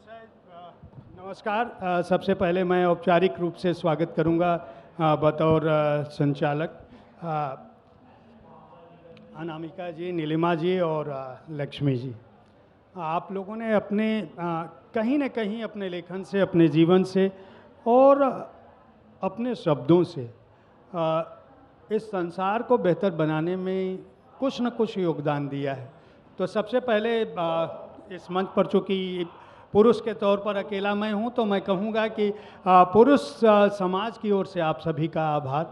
नमस्कार। सबसे पहले मैं औपचारिक रूप से स्वागत करूंगा बतौर संचालक अनामिका जी, नीलिमा जी और लक्ष्मी जी। आप लोगों ने अपने कहीं न कहीं अपने लेखन से, अपने जीवन से और अपने शब्दों से इस संसार को बेहतर बनाने में कुछ न कुछ योगदान दिया है। तो सबसे पहले इस मंच पर चूँकि पुरुष के तौर पर अकेला मैं हूं, तो मैं कहूंगा कि पुरुष समाज की ओर से आप सभी का आभार,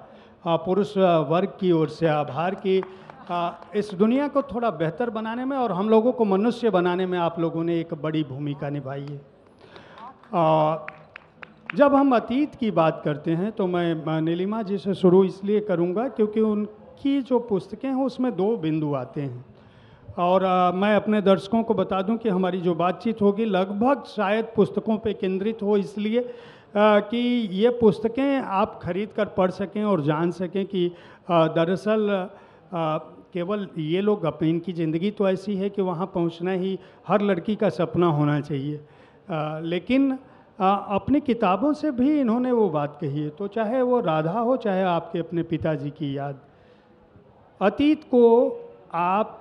पुरुष वर्ग की ओर से आभार कि इस दुनिया को थोड़ा बेहतर बनाने में और हम लोगों को मनुष्य बनाने में आप लोगों ने एक बड़ी भूमिका निभाई है। जब हम अतीत की बात करते हैं तो मैं नीलिमा जी से शुरू इसलिए करूंगा क्योंकि उनकी जो पुस्तकें हैं उसमें दो बिंदु आते हैं और मैं अपने दर्शकों को बता दूं कि हमारी जो बातचीत होगी लगभग शायद पुस्तकों पे केंद्रित हो, इसलिए कि ये पुस्तकें आप खरीद कर पढ़ सकें और जान सकें कि दरअसल केवल ये लोग अपनी इनकी ज़िंदगी तो ऐसी है कि वहाँ पहुँचना ही हर लड़की का सपना होना चाहिए, लेकिन अपनी किताबों से भी इन्होंने वो बात कही है। तो चाहे वो राधा हो, चाहे आपके अपने पिताजी की याद, अतीत को आप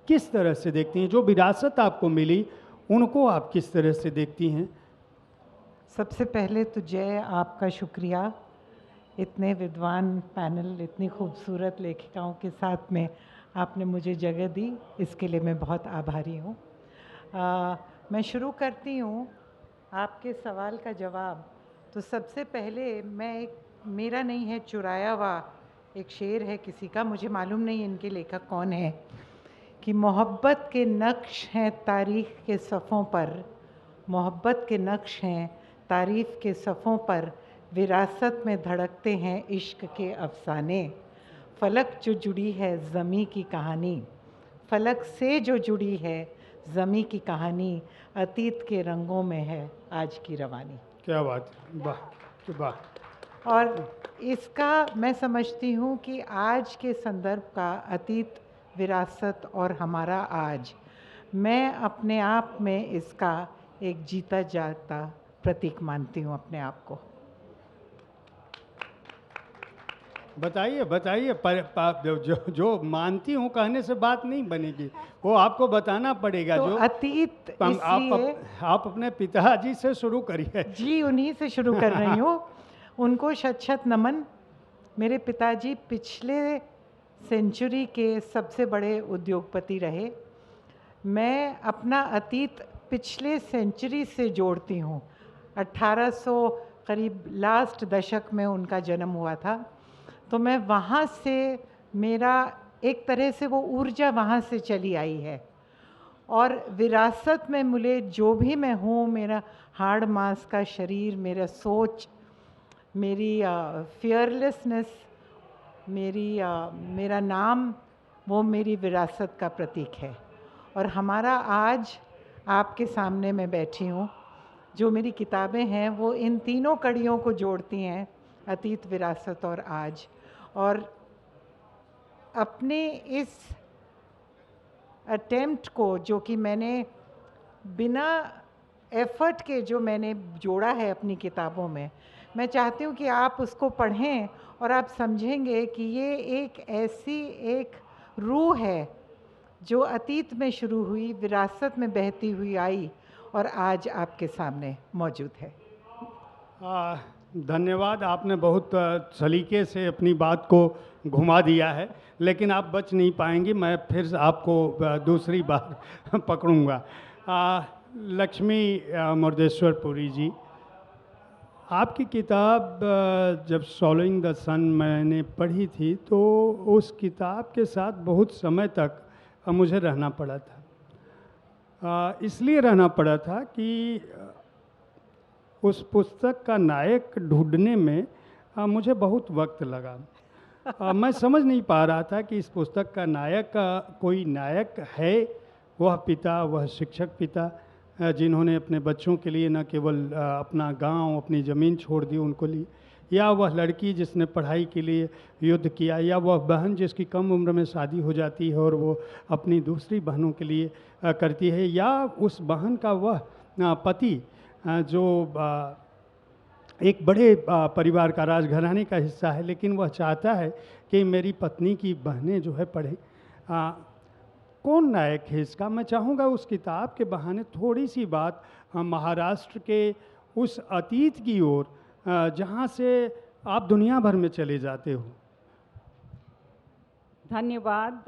किस तरह से देखती हैं? जो विरासत आपको मिली उनको आप किस तरह से देखती हैं? सबसे पहले तो जय आपका शुक्रिया, इतने विद्वान पैनल, इतनी खूबसूरत लेखिकाओं के साथ में आपने मुझे जगह दी, इसके लिए मैं बहुत आभारी हूँ। मैं शुरू करती हूँ आपके सवाल का जवाब। तो सबसे पहले मेरा नहीं है, चुराया हुआ एक शेर है किसी का, मुझे मालूम नहीं इनके लेखक कौन है, कि मोहब्बत के नक्श हैं तारीख़ के सफ़ों पर, मोहब्बत के नक्श हैं तारीफ़ के सफ़ों पर, विरासत में धड़कते हैं इश्क के अफसाने, फ़लक जो जुड़ी है ज़मी की कहानी, फ़लक से जो जुड़ी है ज़मी की कहानी, अतीत के रंगों में है आज की रवानी। क्या बात है, वाह वाह। और इसका मैं समझती हूँ कि आज के संदर्भ का अतीत, विरासत और हमारा आज, मैं अपने आप में इसका एक जीता जाता प्रतीक मानती हूँ अपने आप को। बताइए बताइए, जो मानती हूँ कहने से बात नहीं बनेगी, वो आपको बताना पड़ेगा। तो जो अतीत इसलिए आप अपने पिताजी से शुरू करिए। जी, उन्हीं से शुरू कर रही हूँ। उनको शत शत नमन। मेरे पिताजी पिछले सेंचुरी के सबसे बड़े उद्योगपति रहे। मैं अपना अतीत पिछले सेंचुरी से जोड़ती हूँ। 1800 करीब लास्ट दशक में उनका जन्म हुआ था, तो मैं वहाँ से, मेरा एक तरह से वो ऊर्जा वहाँ से चली आई है। और विरासत में मुझे जो भी मैं हूँ, मेरा हाड़ मांस का शरीर, मेरा सोच, मेरी फियरलेसनेस, मेरा नाम, वो मेरी विरासत का प्रतीक है। और हमारा आज आपके सामने मैं बैठी हूँ, जो मेरी किताबें हैं वो इन तीनों कड़ियों को जोड़ती हैं, अतीत, विरासत और आज। और अपने इस अटेम्प्ट को, जो कि मैंने बिना एफर्ट के जो मैंने जोड़ा है अपनी किताबों में, मैं चाहती हूँ कि आप उसको पढ़ें और आप समझेंगे कि ये एक ऐसी एक रूह है जो अतीत में शुरू हुई, विरासत में बहती हुई आई और आज आपके सामने मौजूद है। धन्यवाद। आपने बहुत सलीके से अपनी बात को घुमा दिया है, लेकिन आप बच नहीं पाएंगी, मैं फिर आपको दूसरी बार पकड़ूंगा। लक्ष्मी मुर्देश्वरपुरी जी, आपकी किताब जब सॉलोइंग द सन मैंने पढ़ी थी तो उस किताब के साथ बहुत समय तक मुझे रहना पड़ा था। इसलिए रहना पड़ा था कि उस पुस्तक का नायक ढूंढने में मुझे बहुत वक्त लगा। मैं समझ नहीं पा रहा था कि इस पुस्तक का नायक कोई नायक है, वह पिता, वह शिक्षक पिता जिन्होंने अपने बच्चों के लिए न केवल अपना गांव, अपनी ज़मीन छोड़ दी उनको लिए, या वह लड़की जिसने पढ़ाई के लिए युद्ध किया, या वह बहन जिसकी कम उम्र में शादी हो जाती है और वो अपनी दूसरी बहनों के लिए करती है, या उस बहन का वह पति जो एक बड़े परिवार का राजघराने का हिस्सा है, लेकिन वह चाहता है कि मेरी पत्नी की बहनें जो है पढ़ें। कौन नायक है इसका? मैं चाहूँगा उस किताब के बहाने थोड़ी सी बात महाराष्ट्र के उस अतीत की ओर, जहाँ से आप दुनिया भर में चले जाते हो। धन्यवाद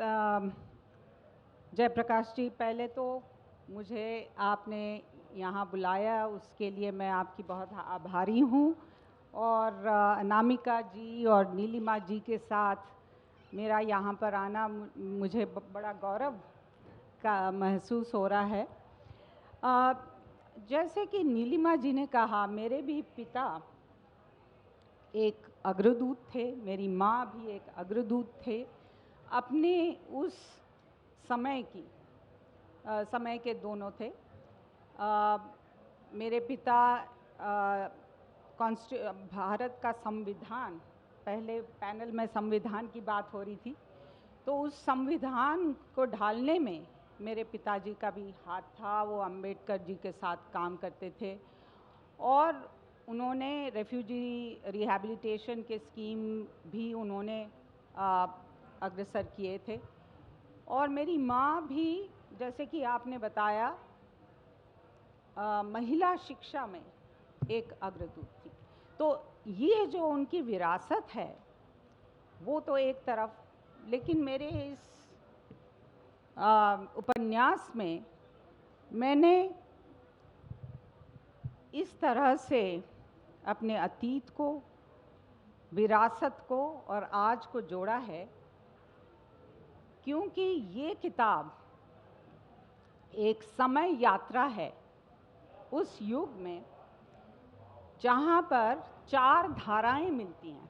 जयप्रकाश जी। पहले तो मुझे आपने यहाँ बुलाया, उसके लिए मैं आपकी बहुत आभारी हूँ। और अनामिका जी और नीलिमा जी के साथ मेरा यहाँ पर आना मुझे बड़ा गौरव का महसूस हो रहा है। जैसे कि नीलिमा जी ने कहा, मेरे भी पिता एक अग्रदूत थे, मेरी माँ भी एक अग्रदूत थे। अपने उस समय की समय के दोनों थे। मेरे पिता भारत का संविधान, पहले पैनल में संविधान की बात हो रही थी, तो उस संविधान को ढालने में मेरे पिताजी का भी हाथ था। वो अंबेडकर जी के साथ काम करते थे और उन्होंने रेफ्यूजी रिहैबिलिटेशन के स्कीम भी उन्होंने अग्रसर किए थे। और मेरी माँ भी, जैसे कि आपने बताया, महिला शिक्षा में एक अग्रदूत थी। तो ये जो उनकी विरासत है वो तो एक तरफ, लेकिन मेरे इस उपन्यास में मैंने इस तरह से अपने अतीत को, विरासत को और आज को जोड़ा है, क्योंकि ये किताब एक समय यात्रा है उस युग में जहाँ पर 4 धाराएं मिलती हैं।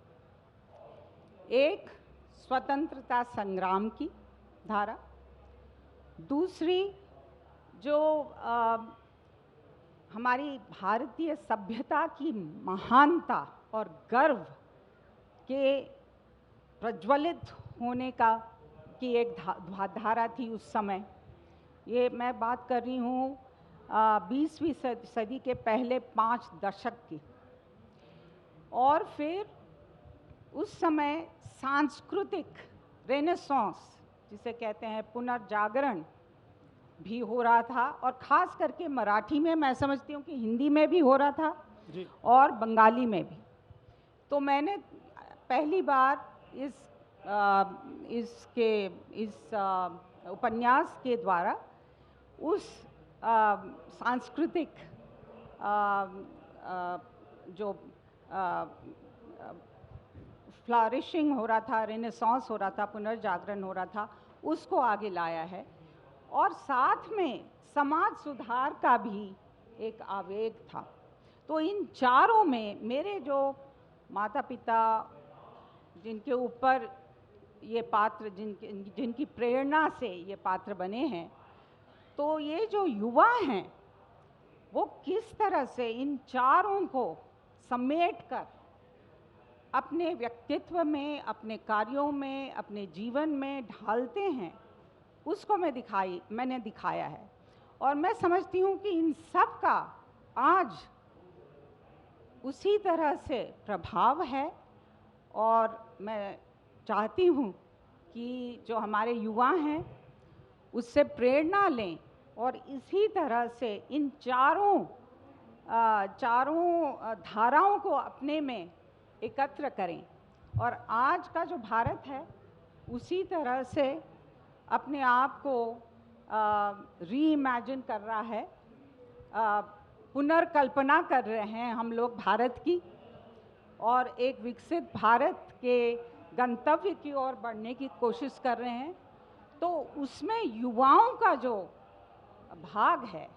एक स्वतंत्रता संग्राम की धारा, दूसरी जो हमारी भारतीय सभ्यता की महानता और गर्व के प्रज्वलित होने का की एक धारा थी उस समय। ये मैं बात कर रही हूँ 20वीं सदी के पहले 5 दशक की। और फिर उस समय सांस्कृतिक रेनेसांस, जिसे कहते हैं पुनर्जागरण, भी हो रहा था। और ख़ास करके मराठी में, मैं समझती हूँ कि हिंदी में भी हो रहा था जी, और बंगाली में भी। तो मैंने पहली बार इस उपन्यास के द्वारा उस सांस्कृतिक जो फ्लरिशिंग हो रहा था, रेनेसांस हो रहा था, पुनर्जागरण हो रहा था, उसको आगे लाया है। और साथ में समाज सुधार का भी एक आवेग था। तो इन चारों में मेरे जो माता पिता, जिनके ऊपर ये पात्र, जिनकी प्रेरणा से ये पात्र बने हैं, तो ये जो युवा हैं वो किस तरह से इन चारों को समेट कर अपने व्यक्तित्व में, अपने कार्यों में, अपने जीवन में ढालते हैं, उसको मैंने दिखाया है। और मैं समझती हूँ कि इन सब का आज उसी तरह से प्रभाव है। और मैं चाहती हूँ कि जो हमारे युवा हैं उससे प्रेरणा लें और इसी तरह से इन चारों धाराओं को अपने में एकत्र करें। और आज का जो भारत है उसी तरह से अपने आप को रीइमेजिन कर रहा है, पुनर्कल्पना कर रहे हैं हम लोग भारत की, और एक विकसित भारत के गंतव्य की ओर बढ़ने की कोशिश कर रहे हैं। तो उसमें युवाओं का जो भाग है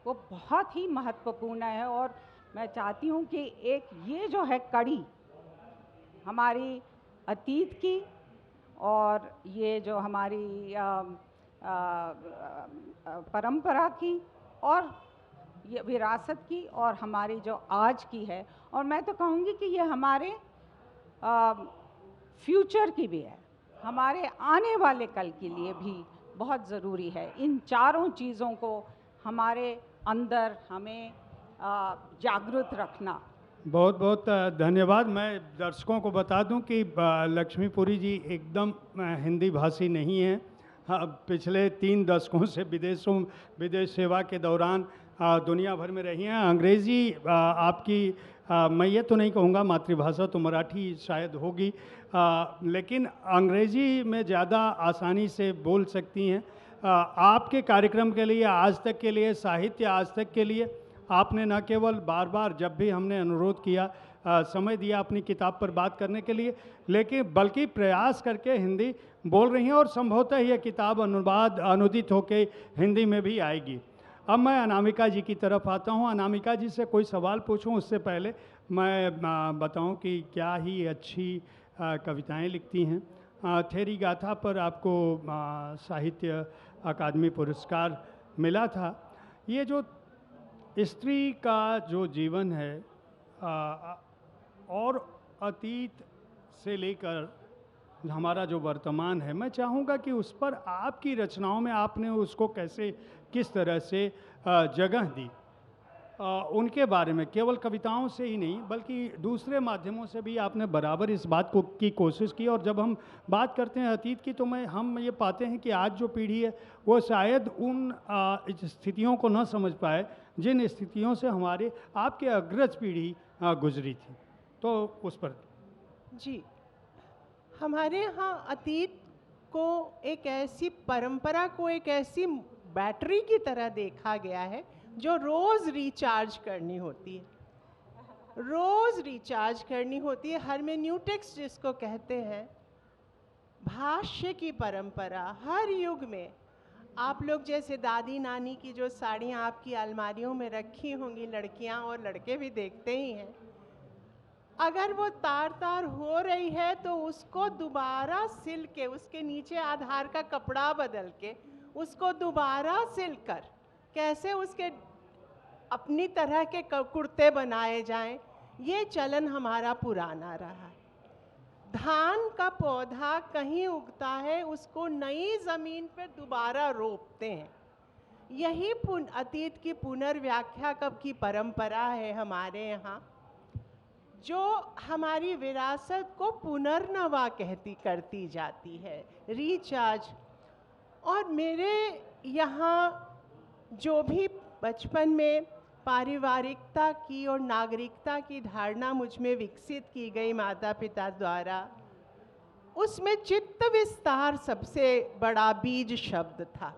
वो बहुत ही महत्वपूर्ण है। और मैं चाहती हूँ कि एक ये जो है कड़ी हमारी अतीत की, और ये जो हमारी परंपरा की, और ये विरासत की, और हमारी जो आज की है, और मैं तो कहूँगी कि ये हमारे फ्यूचर की भी है, हमारे आने वाले कल के लिए भी बहुत ज़रूरी है। इन चारों चीज़ों को हमारे अंदर हमें जागृत रखना। बहुत बहुत धन्यवाद। मैं दर्शकों को बता दूं कि लक्ष्मीपुरी जी एकदम हिंदी भाषी नहीं हैं। हाँ, पिछले 3 दशकों से विदेश सेवा के दौरान दुनिया भर में रही हैं। अंग्रेज़ी आपकी मैं ये तो नहीं कहूँगा, मातृभाषा तो मराठी शायद होगी, लेकिन अंग्रेज़ी में ज़्यादा आसानी से बोल सकती हैं। आपके कार्यक्रम के लिए, आज तक के लिए, साहित्य आज तक के लिए आपने न केवल बार बार जब भी हमने अनुरोध किया समय दिया अपनी किताब पर बात करने के लिए, लेकिन बल्कि प्रयास करके हिंदी बोल रही हैं और संभवतः यह किताब अनुदित होकर हिंदी में भी आएगी। अब मैं अनामिका जी की तरफ आता हूं। अनामिका जी से कोई सवाल पूछूं उससे पहले मैं बताऊं कि क्या ही अच्छी कविताएं लिखती हैं। थेरी गाथा पर आपको साहित्य अकादमी पुरस्कार मिला था। ये जो स्त्री का जो जीवन है और अतीत से लेकर हमारा जो वर्तमान है, मैं चाहूँगा कि उस पर आपकी रचनाओं में आपने उसको कैसे, किस तरह से जगह दी, उनके बारे में केवल कविताओं से ही नहीं बल्कि दूसरे माध्यमों से भी आपने बराबर इस बात को की कोशिश की। और जब हम बात करते हैं अतीत की तो हम ये पाते हैं कि आज जो पीढ़ी है वो शायद उन स्थितियों को न समझ पाए जिन स्थितियों से हमारे आपके अग्रज पीढ़ी गुजरी थी। तो उस पर जी, हमारे यहाँ अतीत को एक ऐसी परंपरा को एक ऐसी बैटरी की तरह देखा गया है जो रोज़ रिचार्ज करनी होती है, रोज़ रिचार्ज करनी होती है। हर्मेन्यूटिक्स जिसको कहते हैं, भाष्य की परंपरा हर युग में। आप लोग जैसे दादी नानी की जो साड़ियाँ आपकी अलमारियों में रखी होंगी, लड़कियाँ और लड़के भी देखते ही हैं, अगर वो तार तार हो रही है तो उसको दोबारा सिल के, उसके नीचे आधार का कपड़ा बदल के उसको दोबारा सिल कर कैसे उसके अपनी तरह के कुर्ते बनाए जाएं, ये चलन हमारा पुराना रहा है। धान का पौधा कहीं उगता है, उसको नई ज़मीन पर दोबारा रोपते हैं। यही अतीत की पुनर्व्याख्या की परंपरा है हमारे यहाँ, जो हमारी विरासत को पुनर्नवा करती जाती है, रिचार्ज। और मेरे यहाँ जो भी बचपन में पारिवारिकता की और नागरिकता की धारणा मुझ में विकसित की गई माता पिता द्वारा, उसमें चित्त विस्तार सबसे बड़ा बीज शब्द था।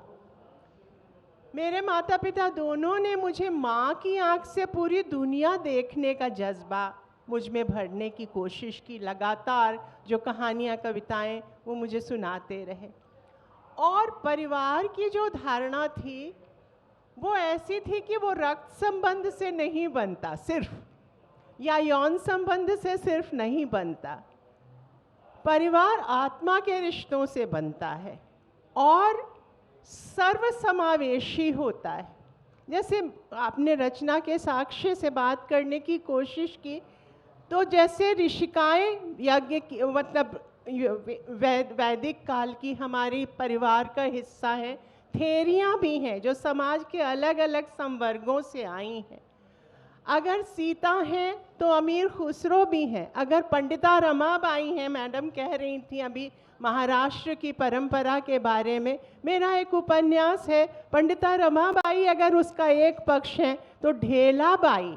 मेरे माता पिता दोनों ने मुझे माँ की आँख से पूरी दुनिया देखने का जज्बा मुझ में भरने की कोशिश की। लगातार जो कहानियाँ, कविताएं वो मुझे सुनाते रहे। और परिवार की जो धारणा थी वो ऐसी थी कि वो रक्त संबंध से नहीं बनता सिर्फ, या यौन संबंध से सिर्फ नहीं बनता, परिवार आत्मा के रिश्तों से बनता है और सर्वसमावेशी होता है। जैसे आपने रचना के साक्ष्य से बात करने की कोशिश की, तो जैसे ऋषिकाएं यज्ञ की, मतलब वैदिक काल की हमारी परिवार का हिस्सा है, थेरियाँ भी हैं जो समाज के अलग अलग संवर्गों से आई हैं। अगर सीता हैं तो अमीर खुसरो भी हैं। अगर पंडिता रमाबाई हैं, मैडम कह रही थी अभी महाराष्ट्र की परंपरा के बारे में, मेरा एक उपन्यास है पंडिता रमाबाई, अगर उसका एक पक्ष है तो ढेलाबाई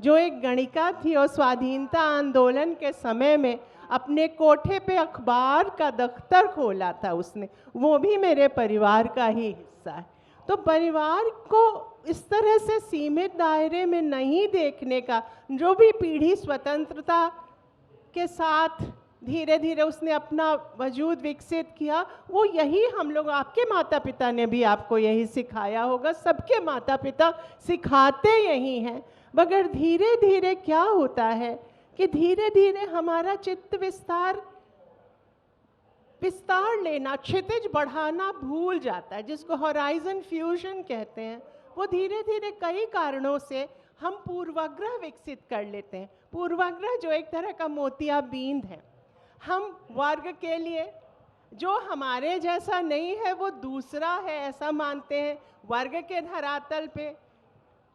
जो एक गणिका थी और स्वाधीनता आंदोलन के समय में अपने कोठे पे अखबार का दफ्तर खोला था उसने, वो भी मेरे परिवार का ही हिस्सा है। तो परिवार को इस तरह से सीमित दायरे में नहीं देखने का, जो भी पीढ़ी स्वतंत्रता के साथ धीरे धीरे उसने अपना वजूद विकसित किया, वो यही हम लोग, आपके माता पिता ने भी आपको यही सिखाया होगा, सबके माता पिता सिखाते यही हैं। मगर धीरे धीरे क्या होता है कि धीरे धीरे हमारा चित्त विस्तार लेना, क्षितिज बढ़ाना भूल जाता है, जिसको हॉराइजन फ्यूजन कहते हैं। वो धीरे धीरे कई कारणों से हम पूर्वाग्रह विकसित कर लेते हैं। पूर्वाग्रह जो एक तरह का मोतियाबिंद है, हम वर्ग के लिए जो हमारे जैसा नहीं है वो दूसरा है ऐसा मानते हैं। वर्ग के धरातल पे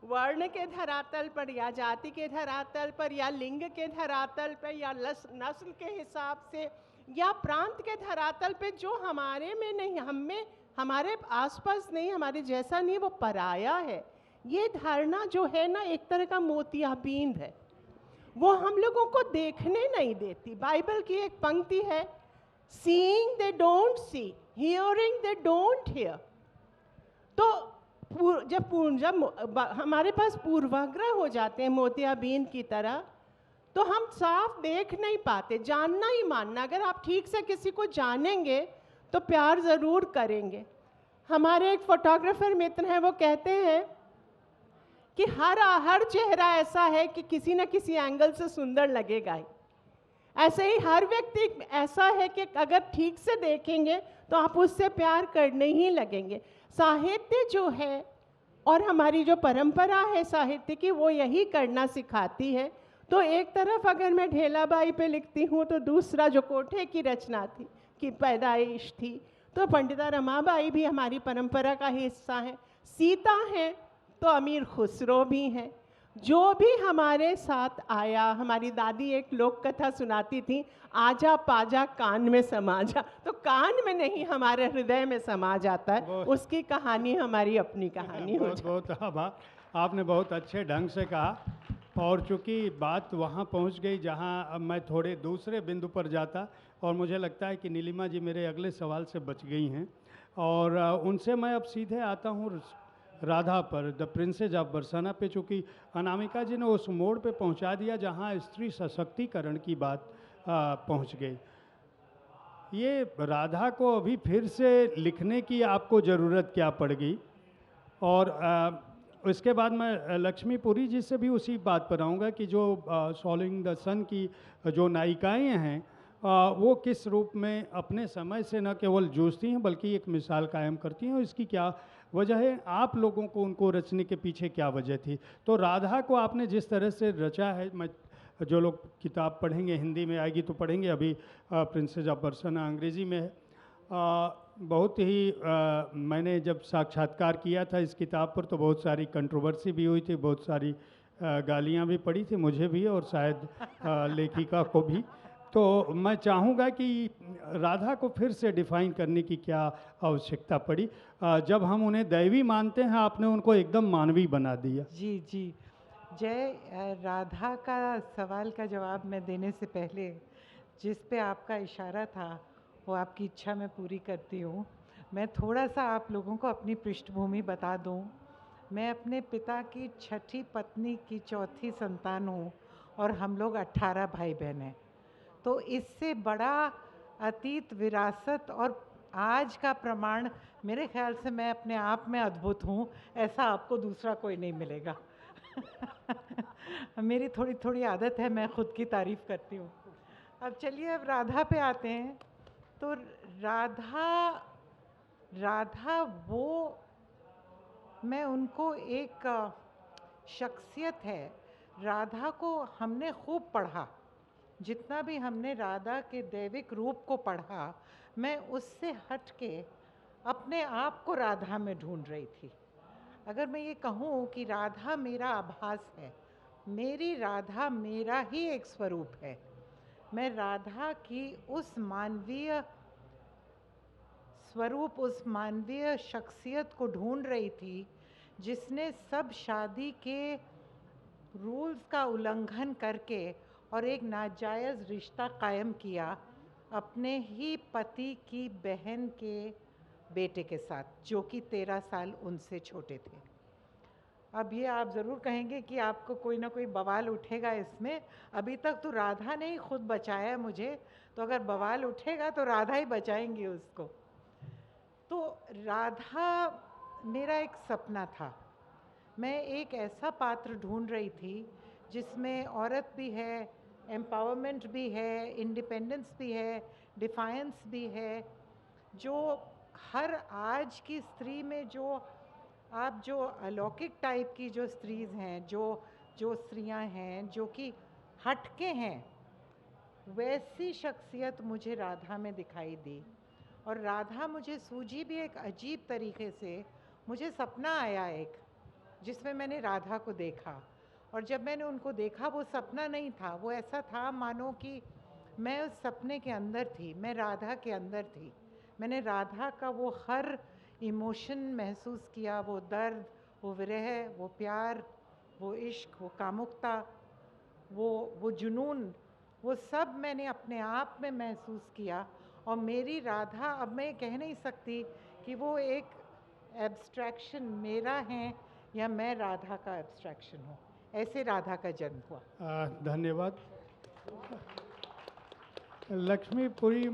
वर्ण के धरातल पर या जाति के धरातल पर या लिंग के धरातल पर या नस्ल के हिसाब से या प्रांत के धरातल पे जो हमारे में नहीं, हम में, हमारे आसपास नहीं, हमारे जैसा नहीं, वो पराया है। ये धारणा जो है ना, एक तरह का मोतियाबिंद है, वो हम लोगों को देखने नहीं देती। बाइबल की एक पंक्ति है, seeing they don't see, hearing they don't hear. तो जब हमारे पास पूर्वाग्रह हो जाते हैं मोतियाबिंद की तरह, तो हम साफ देख नहीं पाते। जानना ही मानना, अगर आप ठीक से किसी को जानेंगे तो प्यार ज़रूर करेंगे। हमारे एक फोटोग्राफर मित्र हैं, वो कहते हैं कि हर चेहरा ऐसा है कि किसी न किसी एंगल से सुंदर लगेगा ही। ऐसे ही हर व्यक्ति ऐसा है कि अगर ठीक से देखेंगे तो आप उससे प्यार करने ही लगेंगे। साहित्य जो है और हमारी जो परंपरा है साहित्य की, वो यही करना सिखाती है। तो एक तरफ अगर मैं ढेलाबाई पे लिखती हूँ, तो दूसरा जो कोठे की रचना थी, की पैदाइश थी, तो पंडिता रमाबाई भी हमारी परंपरा का हिस्सा है। सीता हैं तो अमीर खुसरो भी हैं। जो भी हमारे साथ आया, हमारी दादी एक लोक कथा सुनाती थी, आजा पाजा कान में समा जा, तो कान में नहीं, हमारे हृदय में समा जाता है। उसकी कहानी हमारी अपनी कहानी हो जाती है। बहुत आभार, आपने बहुत अच्छे ढंग से कहा। और चूँकि बात वहाँ पहुँच गई जहाँ अब मैं थोड़े दूसरे बिंदु पर जाता, और मुझे लगता है कि नीलिमा जी मेरे अगले सवाल से बच गई हैं, और उनसे मैं अब सीधे आता हूँ राधा पर, द प्रिंसेस ऑफ बरसाना पे। चूँकि अनामिका जी ने उस मोड़ पे पहुँचा दिया जहाँ स्त्री सशक्तिकरण की बात पहुँच गई। ये राधा को अभी फिर से लिखने की आपको ज़रूरत क्या पड़ गई? और इसके बाद मैं लक्ष्मीपुरी जी से भी उसी बात पर आऊँगा कि जो सॉलिंग द सन की जो नायिकाएँ हैं, वो किस रूप में अपने समय से न केवल जूझती हैं बल्कि एक मिसाल कायम करती हैं, और इसकी क्या वजह है? आप लोगों को उनको रचने के पीछे क्या वजह थी? तो राधा को आपने जिस तरह से रचा है, मैं जो लोग किताब पढ़ेंगे, हिंदी में आएगी तो पढ़ेंगे, अभी प्रिंसेस ऑफ बरसाना अंग्रेज़ी में है। बहुत ही मैंने जब साक्षात्कार किया था इस किताब पर तो बहुत सारी कंट्रोवर्सी भी हुई थी, बहुत सारी गालियाँ भी पड़ी थी, मुझे भी और शायद लेखिका को भी। तो मैं चाहूँगा कि राधा को फिर से डिफ़ाइन करने की क्या आवश्यकता पड़ी? जब हम उन्हें दैवी मानते हैं, आपने उनको एकदम मानवीय बना दिया। जी जी, जय। राधा का सवाल का जवाब मैं देने से पहले जिस पे आपका इशारा था, वो आपकी इच्छा मैं पूरी करती हूँ। मैं थोड़ा सा आप लोगों को अपनी पृष्ठभूमि बता दूँ। मैं अपने पिता की छठी पत्नी की चौथी संतान हूँ, और हम लोग 18 भाई बहन हैं। तो इससे बड़ा अतीत, विरासत और आज का प्रमाण, मेरे ख्याल से मैं अपने आप में अद्भुत हूँ, ऐसा आपको दूसरा कोई नहीं मिलेगा। मेरी थोड़ी थोड़ी आदत है, मैं खुद की तारीफ़ करती हूँ। अब चलिए, अब राधा पे आते हैं। तो राधा वो, मैं उनको एक शख्सियत है। राधा को हमने खूब पढ़ा, जितना भी हमने राधा के दैविक रूप को पढ़ा, मैं उससे हट के अपने आप को राधा में ढूंढ रही थी। अगर मैं ये कहूँ कि राधा मेरा आभास है, मेरी राधा मेरा ही एक स्वरूप है। मैं राधा की उस मानवीय स्वरूप, उस मानवीय शख्सियत को ढूंढ रही थी जिसने सब शादी के रूल्स का उल्लंघन करके और एक नाजायज़ रिश्ता कायम किया अपने ही पति की बहन के बेटे के साथ, जो कि 13 साल उनसे छोटे थे। अब ये आप ज़रूर कहेंगे कि आपको कोई ना कोई बवाल उठेगा इसमें। अभी तक तो राधा ने ही खुद बचाया मुझे, तो अगर बवाल उठेगा तो राधा ही बचाएंगी उसको। तो राधा मेरा एक सपना था। मैं एक ऐसा पात्र ढूंढ रही थी जिसमें औरत भी है, एम्पावरमेंट भी है, इंडिपेंडेंस भी है, डिफायंस भी है, जो हर आज की स्त्री में जो आप जो अलौकिक टाइप की जो स्त्रीज़ हैं, जो स्त्रियां हैं जो कि हटके हैं, वैसी शख्सियत मुझे राधा में दिखाई दी। और राधा मुझे सूझी भी एक अजीब तरीके से। मुझे सपना आया एक जिसमें मैंने राधा को देखा। और जब मैंने उनको देखा, वो सपना नहीं था, वो ऐसा था मानो कि मैं उस सपने के अंदर थी, मैं राधा के अंदर थी। मैंने राधा का वो हर इमोशन महसूस किया, वो दर्द, वो विरह, वो प्यार, वो इश्क, वो कामुकता, वो जुनून, वो सब मैंने अपने आप में महसूस किया। और मेरी राधा, अब मैं कह नहीं सकती कि वो एक एब्स्ट्रैक्शन मेरा है या मैं राधा का एब्स्ट्रैक्शन हूँ। ऐसे राधा का जन्म हुआ। धन्यवाद। लक्ष्मीपुरी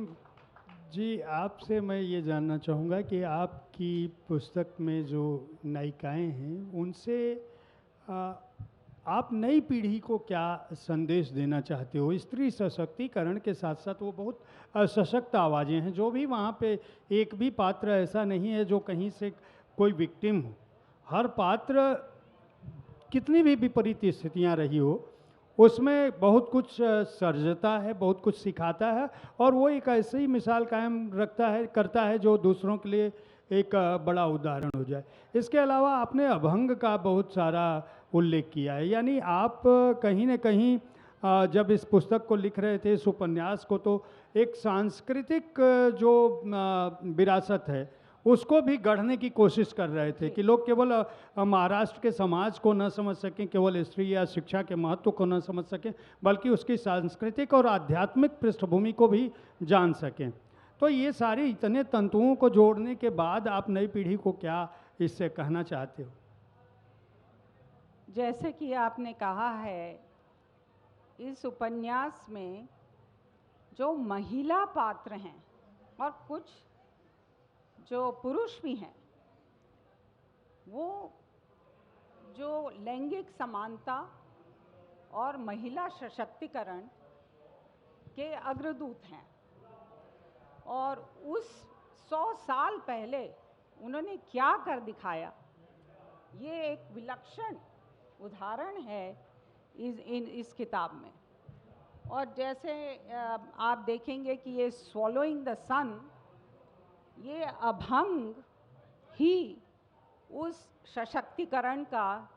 जी, आपसे मैं ये जानना चाहूँगा कि आपकी पुस्तक में जो नायिकाएं हैं उनसे आप नई पीढ़ी को क्या संदेश देना चाहते हो? स्त्री सशक्तिकरण के साथ साथ वो बहुत सशक्त आवाज़ें हैं, जो भी वहाँ पे एक भी पात्र ऐसा नहीं है जो कहीं से कोई विक्टिम हो। हर पात्र, कितनी भी विपरीत स्थितियाँ रही हो, उसमें बहुत कुछ सर्जता है, बहुत कुछ सिखाता है, और वो एक ऐसी ही मिसाल कायम करता है जो दूसरों के लिए एक बड़ा उदाहरण हो जाए। इसके अलावा आपने अभंग का बहुत सारा उल्लेख किया है, यानी आप कहीं न कहीं जब इस पुस्तक को लिख रहे थे, इस उपन्यास को, तो एक सांस्कृतिक जो विरासत है उसको भी गढ़ने की कोशिश कर रहे थे कि लोग केवल महाराष्ट्र के समाज को न समझ सकें, केवल स्त्री या शिक्षा के महत्व को न समझ सकें, बल्कि उसकी सांस्कृतिक और आध्यात्मिक पृष्ठभूमि को भी जान सकें। तो ये सारे इतने तंतुओं को जोड़ने के बाद आप नई पीढ़ी को क्या इससे कहना चाहते हो? जैसे कि आपने कहा है, इस उपन्यास में जो महिला पात्र हैं और कुछ जो पुरुष भी हैं, वो जो लैंगिक समानता और महिला सशक्तिकरण के अग्रदूत हैं। और उस 100 साल पहले उन्होंने क्या कर दिखाया, ये एक विलक्षण उदाहरण है इस किताब में। और जैसे आप देखेंगे कि ये स्वॉलोइंग द सन, ये अभंग ही उस सशक्तिकरण का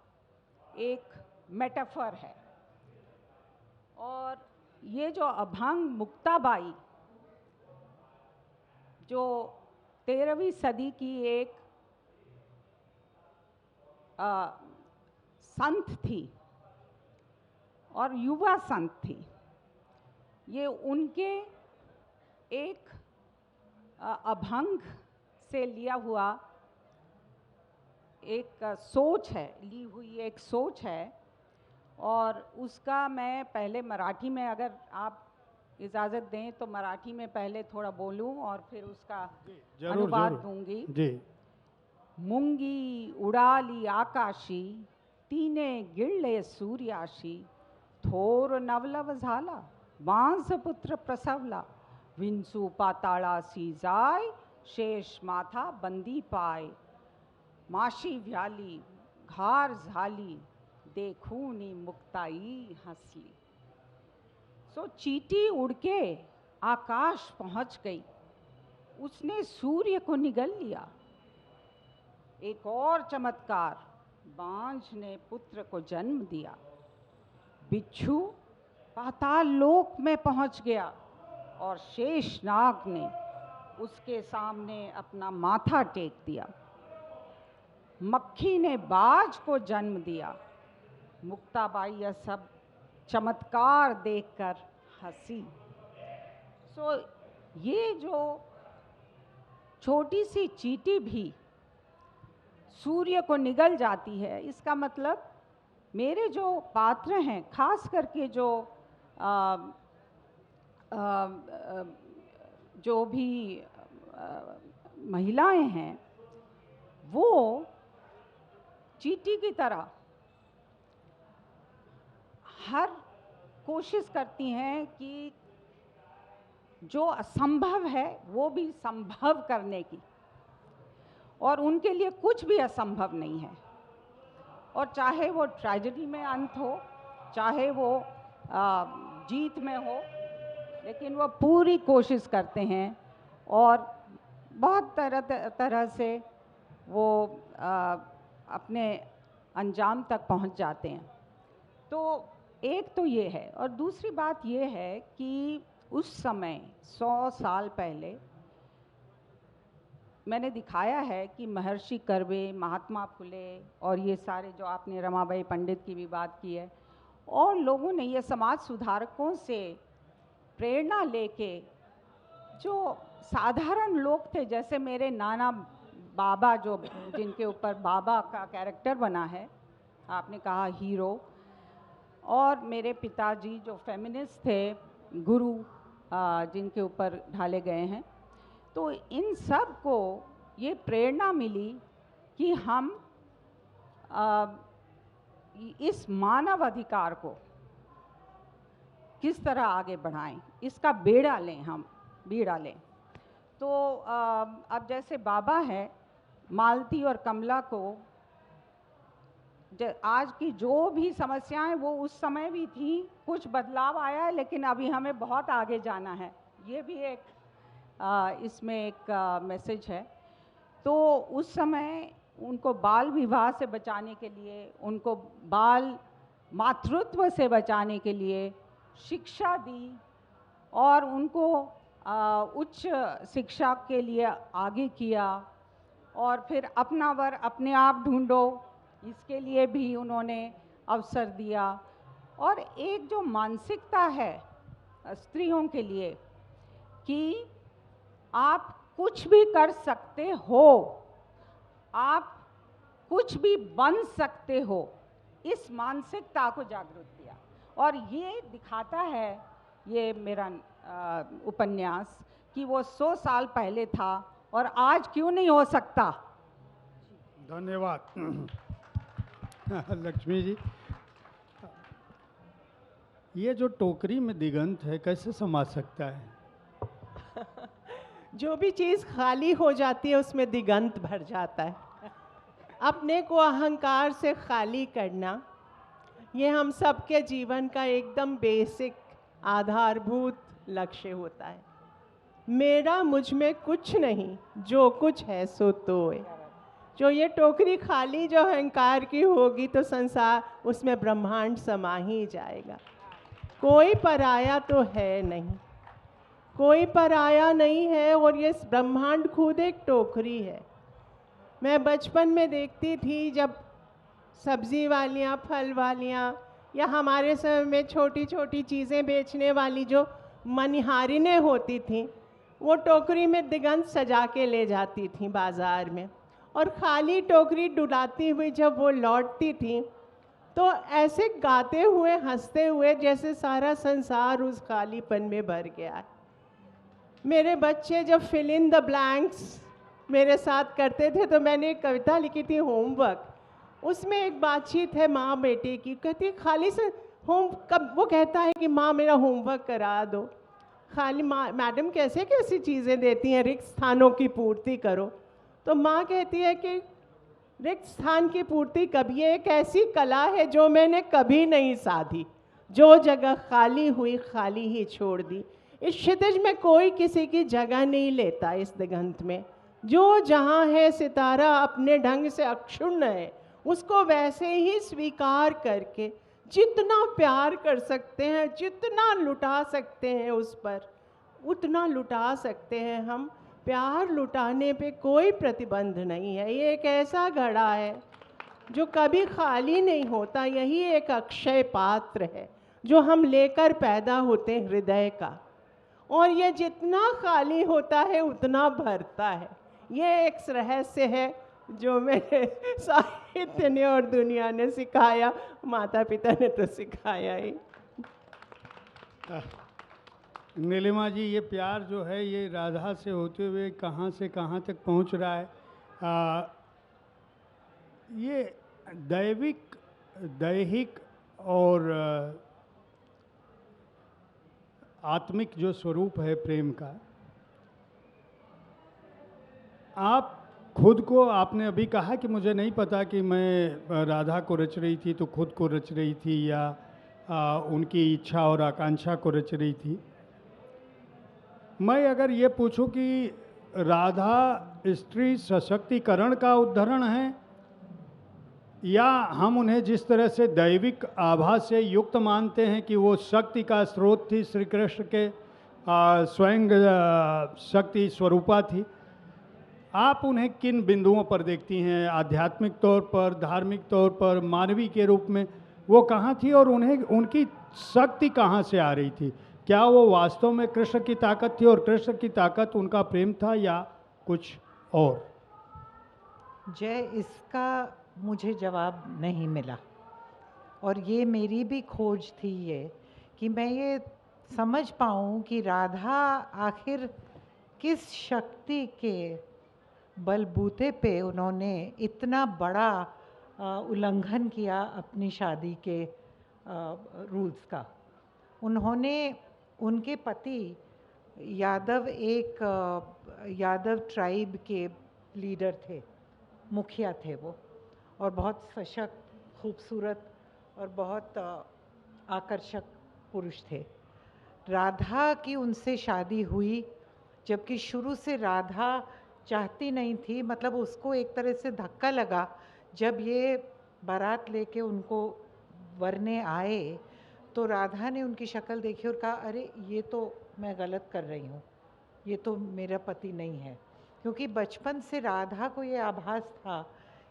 एक मेटाफर है। और ये जो अभंग मुक्ताबाई, जो 13वीं सदी की एक संत थी और युवा संत थी, ये उनके एक अभंग से लिया हुआ एक सोच है, ली हुई एक सोच है। और उसका मैं पहले मराठी में, अगर आप इजाज़त दें तो मराठी में पहले थोड़ा बोलूं और फिर उसका अनुवाद दूंगी। जी। मुंगी उडाली आकाशी, तिने गिळले सूर्याशी, थोर नवलव झाला, मांसपुत्र प्रसवला, विंचू पाताळासी जाय, शेष माथा बंदी पाय, माशी व्याली घार झाली, देखूनी मुक्ताई हंसली। सो चींटी उड़ के आकाश पहुंच गई, उसने सूर्य को निगल लिया। एक और चमत्कार, बांझ ने पुत्र को जन्म दिया। बिच्छू पाताल लोक में पहुंच गया और शेषनाग ने उसके सामने अपना माथा टेक दिया। मक्खी ने बाज को जन्म दिया। मुक्ताबाई यह सब चमत्कार देखकर हंसी। सो ये जो छोटी सी चींटी भी सूर्य को निगल जाती है, इसका मतलब मेरे जो पात्र हैं, खास करके जो भी महिलाएं हैं, वो चींटी की तरह हर कोशिश करती हैं कि जो असंभव है वो भी संभव करने की, और उनके लिए कुछ भी असंभव नहीं है। और चाहे वो ट्रेजेडी में अंत हो, चाहे वो जीत में हो, लेकिन वो पूरी कोशिश करते हैं और बहुत तरह से वो अपने अंजाम तक पहुंच जाते हैं। तो एक तो ये है, और दूसरी बात ये है कि उस समय 100 साल पहले मैंने दिखाया है कि महर्षि कर्वे, महात्मा फुले और ये सारे जो आपने रमाबाई पंडित की भी बात की है, और लोगों ने ये समाज सुधारकों से प्रेरणा लेके जो साधारण लोग थे, जैसे मेरे नाना बाबा, जो जिनके ऊपर बाबा का कैरेक्टर बना है, आपने कहा हीरो, और मेरे पिताजी जो फेमिनिस्ट थे, गुरु जिनके ऊपर ढाले गए हैं, तो इन सब को ये प्रेरणा मिली कि हम इस मानव अधिकार को किस तरह आगे बढ़ाएं, इसका बेड़ा लें, हम बीड़ा लें। तो अब जैसे बाबा है, मालती और कमला को आज की जो भी समस्याएं वो उस समय भी थी, कुछ बदलाव आया है, लेकिन अभी हमें बहुत आगे जाना है। ये भी एक इसमें एक मैसेज है। तो उस समय उनको बाल विवाह से बचाने के लिए, उनको बाल मातृत्व से बचाने के लिए शिक्षा दी, और उनको उच्च शिक्षा के लिए आगे किया, और फिर अपना वर अपने आप ढूंढो, इसके लिए भी उन्होंने अवसर दिया। और एक जो मानसिकता है स्त्रियों के लिए कि आप कुछ भी कर सकते हो, आप कुछ भी बन सकते हो, इस मानसिकता को जागरूक किया। और ये दिखाता है ये मेरा उपन्यास कि वो 100 साल पहले था और आज क्यों नहीं हो सकता। धन्यवाद लक्ष्मी जी। ये जो टोकरी में दिगंत है, कैसे समा सकता है? जो भी चीज़ खाली हो जाती है उसमें दिगंत भर जाता है। अपने को अहंकार से खाली करना, ये हम सबके जीवन का एकदम बेसिक आधारभूत लक्ष्य होता है। मेरा मुझ में कुछ नहीं, जो कुछ है सो तोय। जो ये टोकरी खाली जो अहंकार की होगी तो संसार, उसमें ब्रह्मांड समा ही जाएगा। कोई पराया तो है नहीं, कोई पराया नहीं है, और ये ब्रह्मांड खुद एक टोकरी है। मैं बचपन में देखती थी जब सब्जी वालियाँ, फल वालियाँ, या हमारे समय में छोटी छोटी चीज़ें बेचने वाली जो मनिहारिनें होती थीं, वो टोकरी में दिगंत सजा के ले जाती थीं बाज़ार में, और खाली टोकरी डुलाती हुई जब वो लौटती थी तो ऐसे गाते हुए, हंसते हुए, जैसे सारा संसार उस खालीपन में भर गया है। मेरे बच्चे जब फिल इन द ब्लैंक्स मेरे साथ करते थे तो मैंने एक कविता लिखी थी, होमवर्क। उसमें एक बातचीत है माँ बेटे की, कहती खाली से कब वो कहता है कि माँ मेरा होमवर्क करा दो। खाली माँ, मैडम कैसे कैसी चीज़ें देती हैं, रिक्त स्थानों की पूर्ति करो। तो माँ कहती है कि रिक्त स्थान की पूर्ति कभी, एक ऐसी कला है जो मैंने कभी नहीं साधी, जो जगह खाली हुई खाली ही छोड़ दी। इस क्षितिज में कोई किसी की जगह नहीं लेता, इस दिगंत में जो जहाँ है सितारा अपने ढंग से अक्षुण्ण है, उसको वैसे ही स्वीकार करके जितना प्यार कर सकते हैं, जितना लुटा सकते हैं उस पर, उतना लुटा सकते हैं हम। प्यार लुटाने पे कोई प्रतिबंध नहीं है। ये एक ऐसा घड़ा है जो कभी खाली नहीं होता। यही एक अक्षय पात्र है जो हम लेकर पैदा होते हैं हृदय का, और ये जितना खाली होता है उतना भरता है। ये एक रहस्य है जो मेरे साहित्य ने और दुनिया ने सिखाया, माता पिता ने तो सिखाया ही। नीलिमा जी, ये प्यार जो है ये राधा से होते हुए कहाँ से कहाँ तक पहुँच रहा है। ये दैहिक और आत्मिक जो स्वरूप है प्रेम का, आप खुद को, आपने अभी कहा कि मुझे नहीं पता कि मैं राधा को रच रही थी तो खुद को रच रही थी या उनकी इच्छा और आकांक्षा को रच रही थी। मैं अगर ये पूछूं कि राधा स्त्री सशक्तिकरण का उदाहरण है या हम उन्हें जिस तरह से दैविक आभा से युक्त मानते हैं कि वो शक्ति का स्रोत थी, श्री कृष्ण के स्वयं शक्ति स्वरूपा थी, आप उन्हें किन बिंदुओं पर देखती हैं? आध्यात्मिक तौर पर, धार्मिक तौर पर, मानवी के रूप में वो कहाँ थी और उन्हें उनकी शक्ति कहाँ से आ रही थी? क्या वो वास्तव में कृष्ण की ताकत थी और कृष्ण की ताकत उनका प्रेम था या कुछ और? जय, इसका मुझे जवाब नहीं मिला और ये मेरी भी खोज थी ये कि मैं ये समझ पाऊँ कि राधा आखिर किस शक्ति के बलबूते पे उन्होंने इतना बड़ा उल्लंघन किया अपनी शादी के रूल्स का। उन्होंने, उनके पति यादव एक यादव ट्राइब के लीडर थे, मुखिया थे वो, और बहुत सशक्त, खूबसूरत और बहुत आकर्षक पुरुष थे। राधा की उनसे शादी हुई, जबकि शुरू से राधा चाहती नहीं थी, मतलब उसको एक तरह से धक्का लगा जब ये बारात लेके उनको वरने आए, तो राधा ने उनकी शक्ल देखी और कहा, अरे ये तो मैं गलत कर रही हूँ, ये तो मेरा पति नहीं है। क्योंकि बचपन से राधा को ये आभास था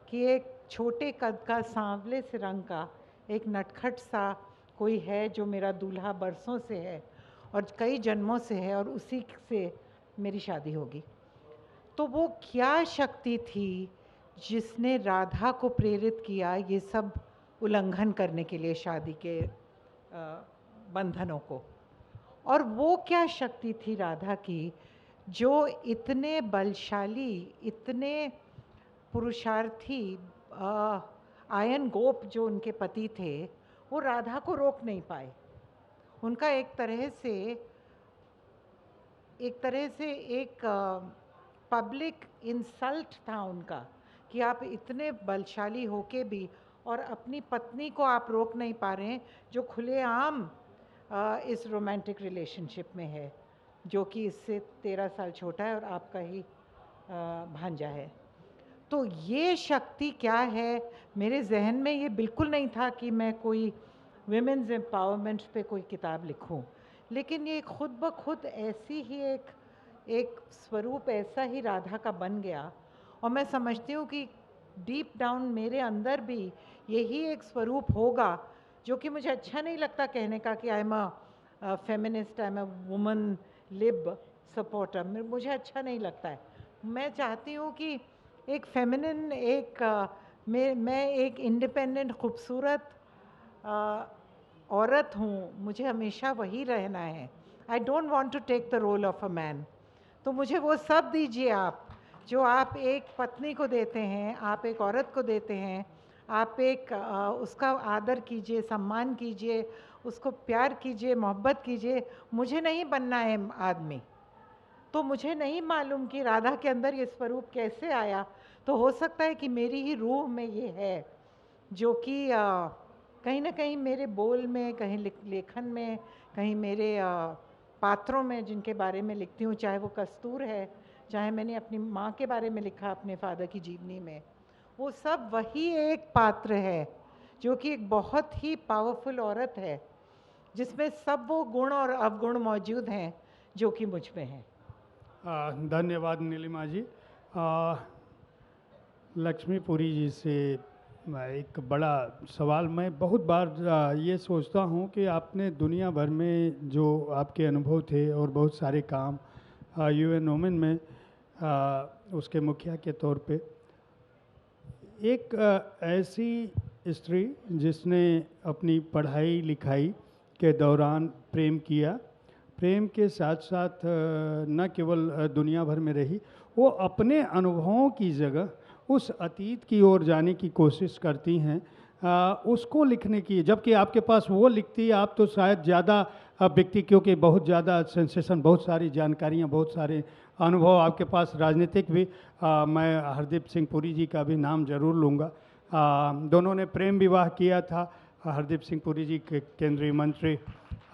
कि एक छोटे कद का, सांवले से रंग का, एक नटखट सा कोई है जो मेरा दूल्हा बरसों से है और कई जन्मों से है और उसी से मेरी शादी होगी। तो वो क्या शक्ति थी जिसने राधा को प्रेरित किया ये सब उल्लंघन करने के लिए, शादी के बंधनों को? और वो क्या शक्ति थी राधा की जो इतने बलशाली, इतने पुरुषार्थी आयन गोप जो उनके पति थे, वो राधा को रोक नहीं पाए? उनका एक तरह से एक पब्लिक इंसल्ट था उनका कि आप इतने बलशाली होके भी और अपनी पत्नी को आप रोक नहीं पा रहे हैं, जो खुलेआम इस रोमांटिक रिलेशनशिप में है, जो कि इससे 13 साल छोटा है और आपका ही भांजा है। तो ये शक्ति क्या है? मेरे जहन में ये बिल्कुल नहीं था कि मैं कोई विमेंस एम्पावरमेंट पे कोई किताब लिखूं, लेकिन ये खुद ब खुद ऐसी ही एक स्वरूप ऐसा ही राधा का बन गया। और मैं समझती हूँ कि डीप डाउन मेरे अंदर भी यही एक स्वरूप होगा, जो कि मुझे अच्छा नहीं लगता कहने का कि I am a feminist, I am a woman lib supporter, मुझे अच्छा नहीं लगता है। मैं चाहती हूँ कि एक फेमिनिन, मैं एक इंडिपेंडेंट खूबसूरत औरत हूँ, मुझे हमेशा वही रहना है। I don't want to take the role of a man. तो मुझे वो सब दीजिए आप जो आप एक पत्नी को देते हैं, आप एक औरत को देते हैं। आप उसका आदर कीजिए, सम्मान कीजिए, उसको प्यार कीजिए, मोहब्बत कीजिए। मुझे नहीं बनना है आदमी। तो मुझे नहीं मालूम कि राधा के अंदर ये स्वरूप कैसे आया। तो हो सकता है कि मेरी ही रूह में ये है, जो कि कहीं ना कहीं मेरे बोल में, कहीं लेखन में, कहीं मेरे पात्रों में जिनके बारे में लिखती हूँ, चाहे वो कस्तूर है, चाहे मैंने अपनी माँ के बारे में लिखा अपने फादर की जीवनी में, वो सब वही एक पात्र है जो कि एक बहुत ही पावरफुल औरत है, जिसमें सब वो गुण और अवगुण मौजूद हैं जो कि मुझ में हैं। धन्यवाद नीलिमा जी। लक्ष्मीपुरी जी से एक बड़ा सवाल। मैं बहुत बार ये सोचता हूँ कि आपने दुनिया भर में जो आपके अनुभव थे और बहुत सारे काम UN वुमेन में उसके मुखिया के तौर पे, एक ऐसी स्त्री जिसने अपनी पढ़ाई लिखाई के दौरान प्रेम किया, प्रेम के साथ साथ न केवल दुनिया भर में रही, वो अपने अनुभवों की जगह उस अतीत की ओर जाने की कोशिश करती हैं, उसको लिखने की। जबकि आपके पास वो लिखती, आप तो शायद ज़्यादा व्यक्ति, क्योंकि बहुत ज़्यादा सेंसेशन, बहुत सारी जानकारियाँ, बहुत सारे अनुभव आपके पास, राजनीतिक भी। मैं हरदीप सिंह पुरी जी का भी नाम जरूर लूँगा। दोनों ने प्रेम विवाह किया था। हरदीप सिंह पुरी जी के केंद्रीय मंत्री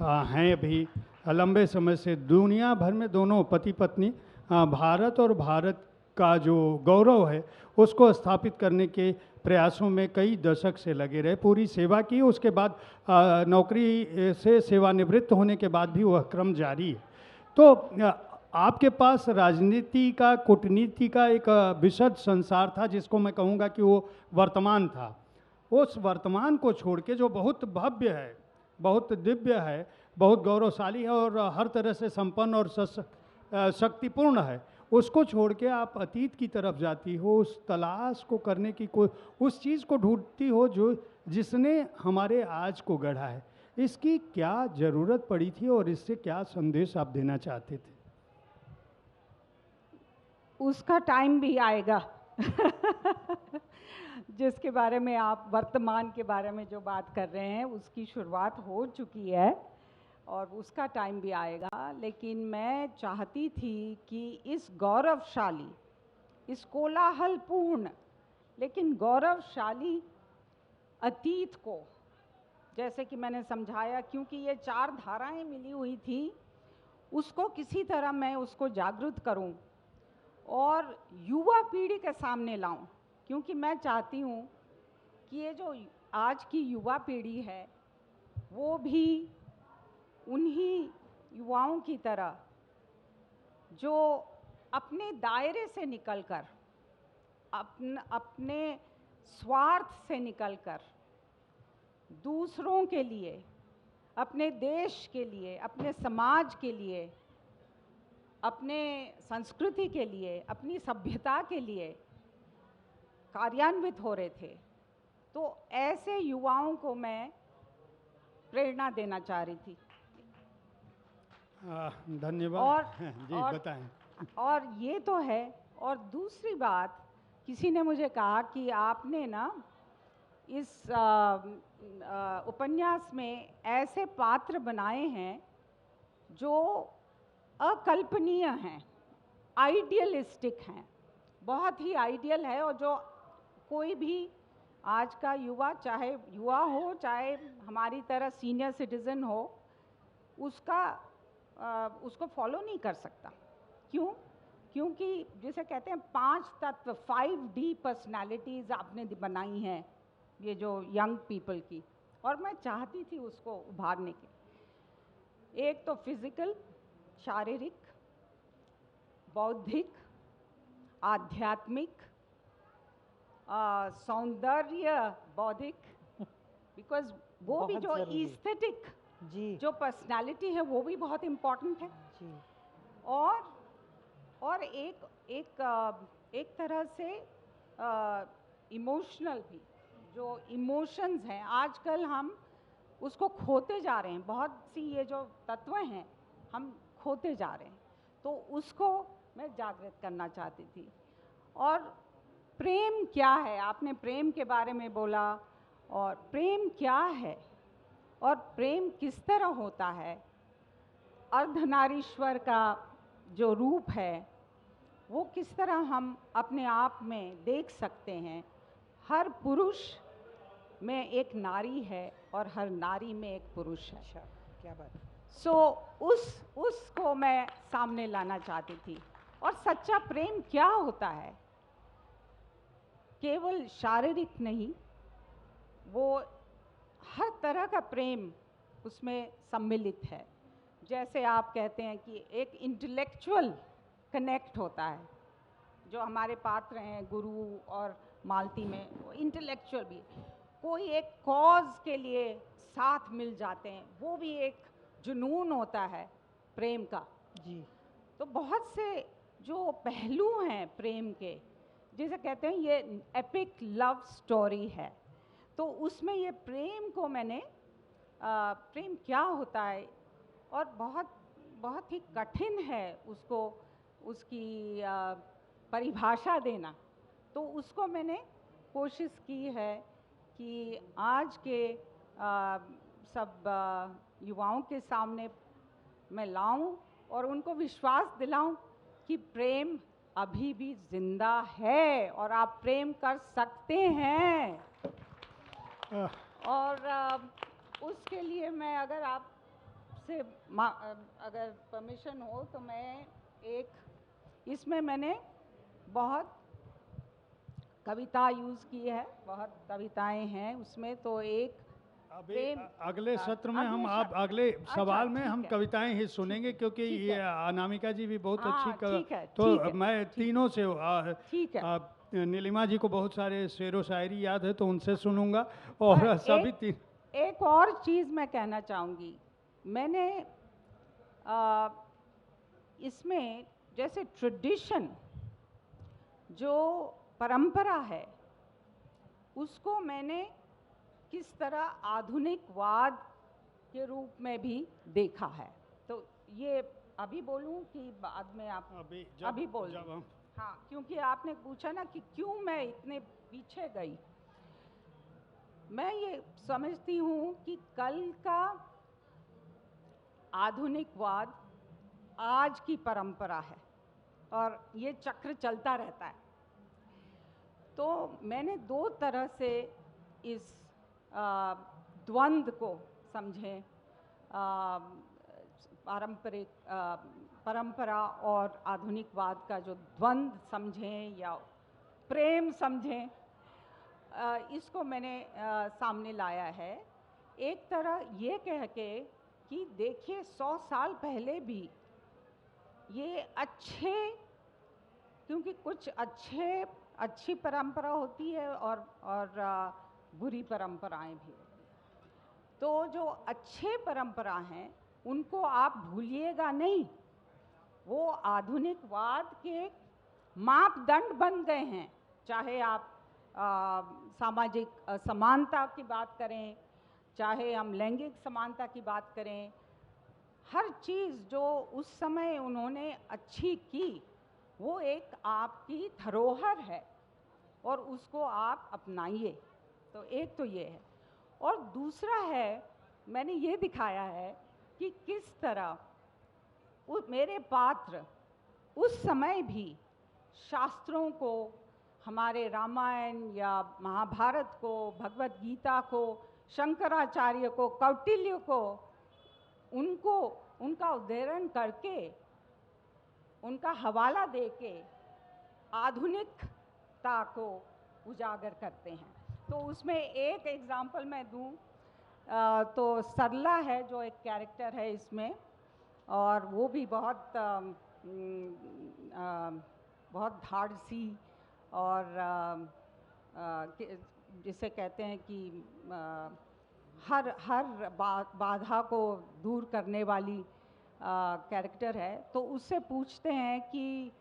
हैं अभी, लंबे समय से दुनिया भर में दोनों पति पत्नी भारत और भारत का जो गौरव है उसको स्थापित करने के प्रयासों में कई दशक से लगे रहे, पूरी सेवा की। उसके बाद नौकरी से सेवानिवृत्त होने के बाद भी वह क्रम जारी है। तो आपके पास राजनीति का, कूटनीति का एक विशद संसार था, जिसको मैं कहूँगा कि वो वर्तमान था। उस वर्तमान को छोड़ के, जो बहुत भव्य है, बहुत दिव्य है, बहुत गौरवशाली है और हर तरह से संपन्न और शक्तिपूर्ण है, उसको छोड़ के आप अतीत की तरफ जाती हो, उस तलाश को करने की, कोई उस चीज़ को ढूंढती हो जो जिसने हमारे आज को गढ़ा है। इसकी क्या ज़रूरत पड़ी थी और इससे क्या संदेश आप देना चाहते थे? उसका टाइम भी आएगा जिसके बारे में आप, वर्तमान के बारे में जो बात कर रहे हैं, उसकी शुरुआत हो चुकी है और उसका टाइम भी आएगा। लेकिन मैं चाहती थी कि इस गौरवशाली, इस कोलाहलपूर्ण लेकिन गौरवशाली अतीत को, जैसे कि मैंने समझाया, क्योंकि ये 4 धाराएं मिली हुई थी, उसको किसी तरह मैं उसको जागृत करूं और युवा पीढ़ी के सामने लाऊं। क्योंकि मैं चाहती हूं कि ये जो आज की युवा पीढ़ी है, वो भी उन्हीं युवाओं की तरह जो अपने दायरे से निकलकर, अपने स्वार्थ से निकलकर दूसरों के लिए, अपने देश के लिए, अपने समाज के लिए, अपने संस्कृति के लिए, अपनी सभ्यता के लिए कार्यान्वित हो रहे थे। तो ऐसे युवाओं को मैं प्रेरणा देना चाह रही थी। धन्यवाद। और जी बताएं। और ये तो है। और दूसरी बात, किसी ने मुझे कहा कि आपने ना इस उपन्यास में ऐसे पात्र बनाए हैं जो अकल्पनीय हैं, आइडियलिस्टिक हैं, बहुत ही आइडियल है, और जो कोई भी आज का युवा, चाहे युवा हो चाहे हमारी तरह सीनियर सिटीज़न हो, उसको फॉलो नहीं कर सकता। क्यों? क्योंकि जिसे कहते हैं 5 तत्व, 5D पर्सनालिटीज़ आपने बनाई हैं ये जो यंग पीपल की, और मैं चाहती थी उसको उभारने के। एक तो फिजिकल, शारीरिक, बौद्धिक, आध्यात्मिक, सौंदर्य बौद्धिक, बिकॉज वो भी जो एस्थेटिक जी, जो पर्सनालिटी है वो भी बहुत इम्पॉर्टेंट है जी, और एक तरह से इमोशनल भी, जो इमोशंस हैं आजकल हम उसको खोते जा रहे हैं, बहुत सी ये जो तत्व हैं हम खोते जा रहे हैं, तो उसको मैं जागृत करना चाहती थी। और प्रेम क्या है, आपने प्रेम के बारे में बोला, और प्रेम क्या है और प्रेम किस तरह होता है, अर्धनारीश्वर का जो रूप है वो किस तरह हम अपने आप में देख सकते हैं। हर पुरुष में एक नारी है और हर नारी में एक पुरुष है। अच्छा, क्या बात है। सो उसको मैं सामने लाना चाहती थी। और सच्चा प्रेम क्या होता है, केवल शारीरिक नहीं, वो हर तरह का प्रेम उसमें सम्मिलित है। जैसे आप कहते हैं कि एक इंटेलेक्चुअल कनेक्ट होता है, जो हमारे पात्र हैं गुरु और मालती में, वो इंटेलेक्चुअल भी, कोई एक कॉज के लिए साथ मिल जाते हैं, वो भी एक जुनून होता है प्रेम का। जी, तो बहुत से जो पहलू हैं प्रेम के, जिसे कहते हैं ये एपिक लव स्टोरी है, तो उसमें ये प्रेम को मैंने प्रेम क्या होता है, और बहुत ही कठिन है उसको, उसकी परिभाषा देना, तो उसको मैंने कोशिश की है कि आज के सब युवाओं के सामने मैं लाऊं और उनको विश्वास दिलाऊं कि प्रेम अभी भी जिंदा है और आप प्रेम कर सकते हैं। और उसके लिए मैं, अगर आपसे अगर परमिशन हो तो मैं इसमें मैंने बहुत कविता यूज़ की है, बहुत कविताएं हैं उसमें। तो एक अभी प्रेम- अगले सत्र में अगले हम आप सत्र- अगले अच्छा, सवाल में ठीक हम है। कविताएं ही सुनेंगे, क्योंकि ठीक ये है। अनामिका जी भी बहुत हाँ, अच्छी ठीक है, तो ठीक है, मैं तीनों से ठीक है। नीलिमा जी को बहुत सारे शेर व शायरी याद है, तो उनसे सुनूंगा। और सभी तीन एक और चीज़ मैं कहना चाहूँगी। मैंने इसमें जैसे ट्रेडिशन, जो परंपरा है, उसको मैंने किस तरह आधुनिकवाद के रूप में भी देखा है। तो ये अभी बोलूं कि बाद में आप अभी बोल जब दें? हम हाँ, क्योंकि आपने पूछा ना कि क्यों मैं इतने पीछे गई। मैं ये समझती हूँ कि कल का आधुनिकवाद आज की परंपरा है और ये चक्र चलता रहता है। तो मैंने दो तरह से इस द्वंद्व को समझें, पारंपरिक परंपरा और आधुनिकवाद का जो द्वंद्व समझें या प्रेम समझें, इसको मैंने सामने लाया है। एक तरह ये कह के कि देखिए 100 साल पहले भी ये अच्छे, क्योंकि कुछ अच्छी परंपरा होती है और बुरी परंपराएं भी होती हैं। तो जो अच्छे परंपरा हैं उनको आप भूलिएगा नहीं, वो आधुनिकवाद के मापदंड बन गए हैं। चाहे आप सामाजिक समानता की बात करें, चाहे हम लैंगिक समानता की बात करें, हर चीज़ जो उस समय उन्होंने अच्छी की, वो एक आपकी धरोहर है और उसको आप अपनाइए। तो एक तो ये है, और दूसरा है, मैंने ये दिखाया है कि किस तरह मेरे पात्र उस समय भी शास्त्रों को, हमारे रामायण या महाभारत को, भगवत गीता को, शंकराचार्य को, कौटिल्य को, उनको उनका उद्धरण करके, उनका हवाला देके आधुनिकता को उजागर करते हैं। तो उसमें एक एग्जाम्पल मैं दूं, तो सरला है जो एक कैरेक्टर है इसमें, और वो भी बहुत धाड़सी और जिसे कहते हैं कि हर बाधा को दूर करने वाली कैरेक्टर है। तो उससे पूछते हैं कि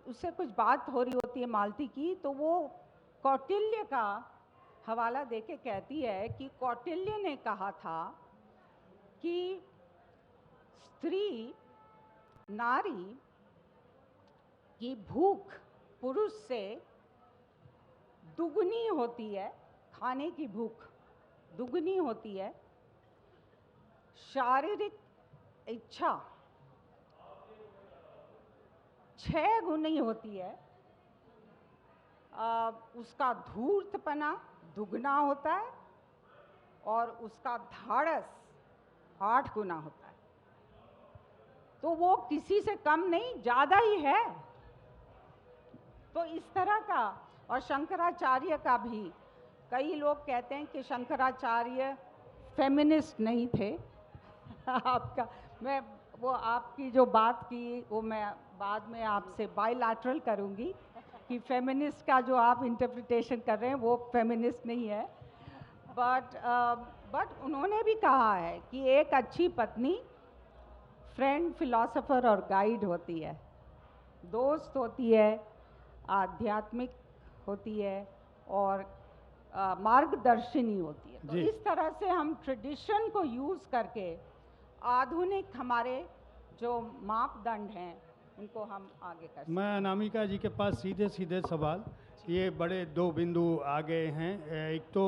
उससे कुछ बात हो रही होती है मालती की, तो वो कौटिल्य का हवाला देके कहती है कि कौटिल्य ने कहा था कि स्त्री, नारी की भूख पुरुष से दुगनी होती है, खाने की भूख दुगनी होती है, शारीरिक इच्छा 6 गुनी होती है, उसका धूर्तपना दुगना होता है और उसका धाड़स 8 गुना होता है। तो वो किसी से कम नहीं, ज़्यादा ही है। तो इस तरह का, और शंकराचार्य का भी, कई लोग कहते हैं कि शंकराचार्य फेमिनिस्ट नहीं थे। आपका, मैं वो आपकी जो बात की वो मैं बाद में आपसे बायलैटरल करूंगी कि फेमिनिस्ट का जो आप इंटरप्रिटेशन कर रहे हैं वो फेमिनिस्ट नहीं है। बट उन्होंने भी कहा है कि एक अच्छी पत्नी फ्रेंड, फिलॉसफर और गाइड होती है, दोस्त होती है, आध्यात्मिक होती है और मार्गदर्शिनी होती है। तो इस तरह से हम ट्रेडिशन को यूज़ करके आधुनिक हमारे जो मापदंड हैं उनको हम आगे कर सकते हैं। मैं अनामिका जी के पास सीधे सीधे सवाल, ये बड़े 2 बिंदु आ गए हैं। एक तो